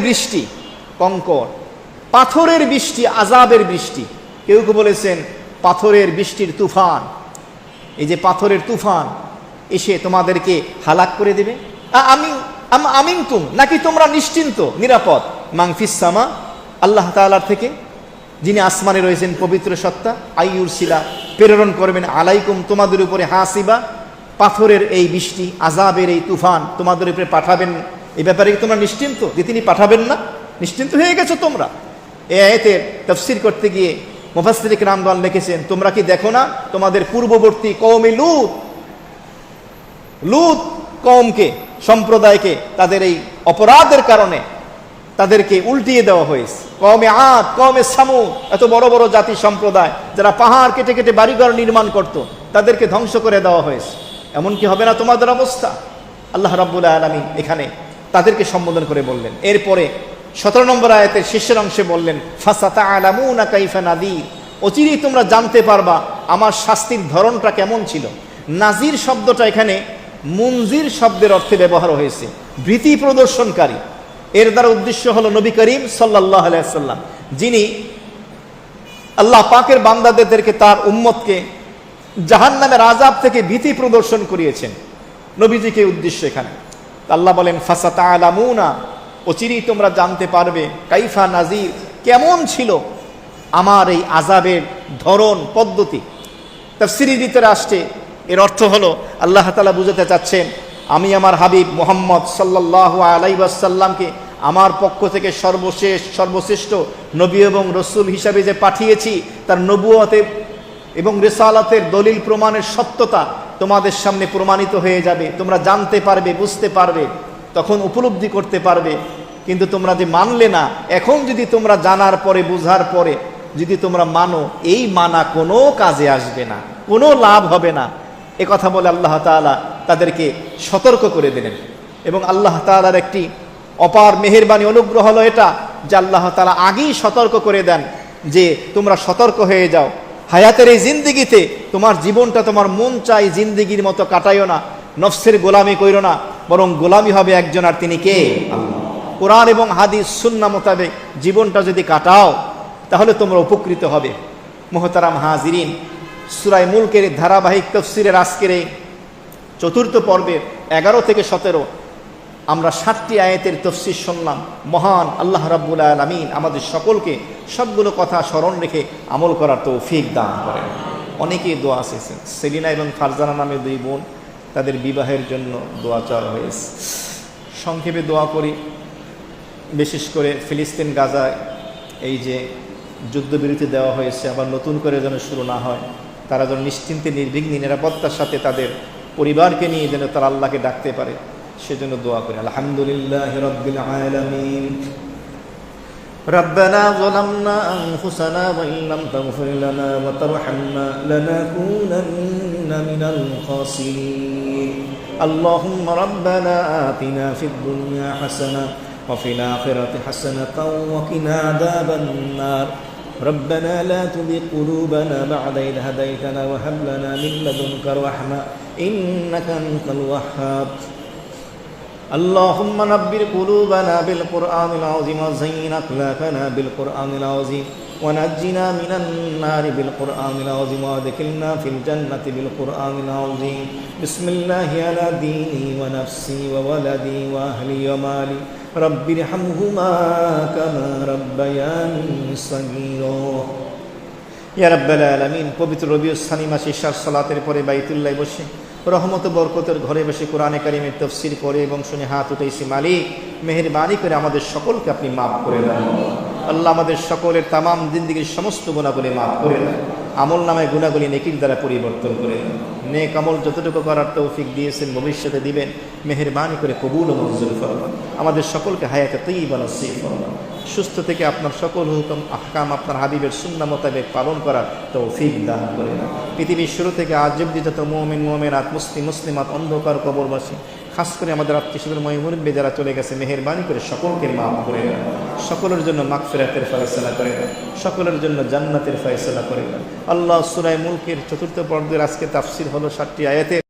বৃষ্টি, কঙ্কর, পাথরের বৃষ্টি, আযাবের বৃষ্টি। কেউ কেউ বলেছেন পাথরের বৃষ্টির তুফান, এই যে পাথরের তুফান এসে তোমাদেরকে হালাক করে দেবে। আমিনতুম, নাকি তোমরা নিশ্চিন্ত নিরাপদ, মান ফিস সামা আল্লাহ তাআলার থেকে যিনি আসমানে রয়েছেন পবিত্র সত্তা, আইয়ুরসিলা প্রেরণ করবেন, আলাইকুম তোমাদের উপরে, হাসিবা পাথরের এই বৃষ্টি, আযাবের এই তুফান তোমাদের উপরে পাঠাবেন, এই ব্যাপারে তোমরা নিশ্চিন্ত যে তিনি পাঠাবেন না, নিশ্চিন্ত হয়ে গেছো তোমরা। এই আয়াতের তাফসীর করতে গিয়ে মুফাসসির কিরামগণ লিখেছেন, তোমরা কি দেখো না তোমাদের পূর্ববর্তী কওমে লূত কওমকে, সম্প্রদায়কে তাদের এই অপরাধের কারণে তাদেরকে উল্টিয়ে দেওয়া হয়েছে। কওমে আদ, কওমে সামুদ, এত বড় বড় জাতি সম্প্রদায় যারা পাহাড় কেটে কেটে বাড়িঘর নির্মাণ করত, তাদেরকে ধ্বংস করে দেওয়া হয়েছে। এমন কি হবে না তোমাদের অবস্থা? আল্লাহ রাব্বুল আলামিন এখানে তাদেরকে সম্বোধন করে বললেন। এরপরে 17 নম্বর আয়াতের শেষের অংশে বললেন, ফাসাতা'লামুনা কাইফা নাযীর, অচিরেই তোমরা জানতে পারবা আমার শাস্তির ধরনটা কেমন ছিল। নাজির শব্দটা এখানে মুনজির শব্দের অর্থে ব্যবহার হয়েছে, ভীতি প্রদর্শনকারী। এর দ্বারা উদ্দেশ্য হলো নবী করিম সাল্লাল্লাহু আলাইহি ওয়াসাল্লাম, যিনি আল্লাহ পাকের বান্দাদেরকে, তার উম্মতকে জাহান্নামের আযাব থেকে ভীতি প্রদর্শন করিয়েছেন, নবীজিকে উদ্দেশ্য এখানে। আল্লাহ বলেন ফাসাতা'লামুনা, অচিরেই তোমরা জানতে পারবে, কাইফা নাজির, কেমন ছিল আমার এই আযাবের ধরন পদ্ধতি। তাফসীরের ভিতরে আসছে এর অর্থ হলো আল্লাহ তাআলা বুঝাতে চাচ্ছেন, আমি আমার হাবিব মুহাম্মদ সাল্লাল্লাহু আলাইহি ওয়াসাল্লামকে আমার পক্ষ থেকে সর্বশ্রেষ্ঠ নবী এবং রসুল হিসাবে যে পাঠিয়েছি, তার নবুয়তে এবং রিসালাতের দলিল প্রমাণের সত্যতা তোমাদের সামনে প্রমাণিত হয়ে যাবে, তোমরা জানতে পারবে, বুঝতে পারবে, তখন উপলব্ধি করতে পারবে। কিন্তু তোমরা যে মানলে না, এখন যদি তোমরা জানার পরে, বুঝার পরে যদি তোমরা মানো, এই মানা কোনো কাজে আসবে না, কোনো লাভ হবে না। এ কথা বলে আল্লাহ তাআলা তাদেরকে সতর্ক করে দিলেন। এবং আল্লাহ তাআলার একটি অপার মেহেরবানি, অনুগ্রহ হলো এটা যে আল্লাহ তাআলা আগেই সতর্ক করে দেন যে তোমরা সতর্ক হয়ে যাও, হায়াতের এই জিন্দিগিতে তোমার জীবনটা তোমার মন চাই জিন্দিগির মতো কাটাইও না, নফসের গোলামি কইরো না, বরং গোলামি হবে একজন, আর তিনি কে? আল্লাহ। কোরআন এবং হাদিস সুন্নাহ মোতাবেক জীবনটা যদি কাটাও তাহলে তোমরা উপকৃত হবে। মুহতারাম হাজিরিন, সূরা মুলকের ধারাবাহিক তাফসীরের আজকের এই 4র্থ পর্বের 11 থেকে 17 আমরা 7টি আয়াতের তাফসীর শুনলাম। মহান আল্লাহ রাব্বুল আলামিন আমাদের সকলকে সবগুলো কথা স্মরণ রেখে আমল করার তৌফিক দান করেন। অনেকেই দোয়া চেয়েছেন, সেলিনা এবং ফারজানা নামে 2 বোন, তাদের বিবাহের জন্য দোয়া চাওয়া হয়েছে। সংক্ষেপে দোয়া করি, বিশেষ করে ফিলিস্তিন গাজায় এই যে যুদ্ধবিরতি দেওয়া হয়েছে, আবার নতুন করে যেন শুরু না হয়, তারা যেন নিশ্চিন্তে, নির্বিঘ্নে, নিরাপত্তার সাথে তাদের পরিবারকে নিয়ে যেন তারা আল্লাহকে ডাকতে পারে, সেজন্য দোয়া করি। আলহামদুলিল্লাহি রাব্বিল আলামিন। ربنا ظلمنا أنفسنا وإن لم تغفر لنا وترحمنا لنكونن من الخاسرين اللهم ربنا آتنا في الدنيا حسنة وفي الآخرة حسنة وقنا عذاب النار ربنا لا تزغ قلوبنا بعد إذ هديتنا وهب لنا من لدنك رحمة إنك أنت الوهاب اللهم نبر قلوبنا بالقرآن العظيم وزين أخلاقنا بالقرآن العظيم ونجنا من النار بالقرآن العظيم وادخلنا في الجنة بالقرآن العظيم بسم الله على ديني ونفسي وولدي وأهلي ومالي رب ارحمهما كما ربياني صغيرا ইয়া রাব্বাল আলামিন। পবিত্র রবিউল সানি মাসে ইশার সালাতের পরে বাইতুল্লাহ বসে রহমত বরকতের ঘরে বসে কোরআনে কারিমের তাফসীর করে এবং শুনে হাত উঠাইছি, মালিক মেহেরবানি করে আমাদের সকলকে আপনি মাফ করে দেন। আল্লাহ আমাদের সকলের তামাম জিন্দেগীর সমস্ত গুনাহগুলি মাফ করে দেন, আমল নামায় গুনাহগুলি নেকির দ্বারা পরিবর্তন করে দেন। নেক আমল যতটুকু করার তৌফিক দিয়েছেন, ভবিষ্যতে দিবেন, মেহেরবানি করে কবুল ও মঞ্জুর ফরমান। আমাদের সকলকে হায়াতে তাইয়্যিবা নসিব ফরমান। সুস্থ থেকে আপনার সকল হুকুম আহকাম আপনার হাবিবের সুন্নাহ মোতাবেক পালন করার তৌফিক দান করে দেন। পৃথিবীর শুরু থেকে আজ অবধি যত মুমিন মুমিনাত মুসলিমাত অন্ধকার কবরবাসী, খাস করে আমাদের আত্মীয়স্বজন মুরব্বি যারা চলে গেছে, মেহেরবানি করে সকলকে মাফ করে দেন। সকলের জন্য মাগফিরাতের ফয়সালা করে দেন, সকলের জন্য জান্নাতের ফয়সালা করে দেন। আল্লাহ সূরা মুলকের ৪র্থ পর্বের আজকে তাফসীর হলো ৭টি আয়াতের।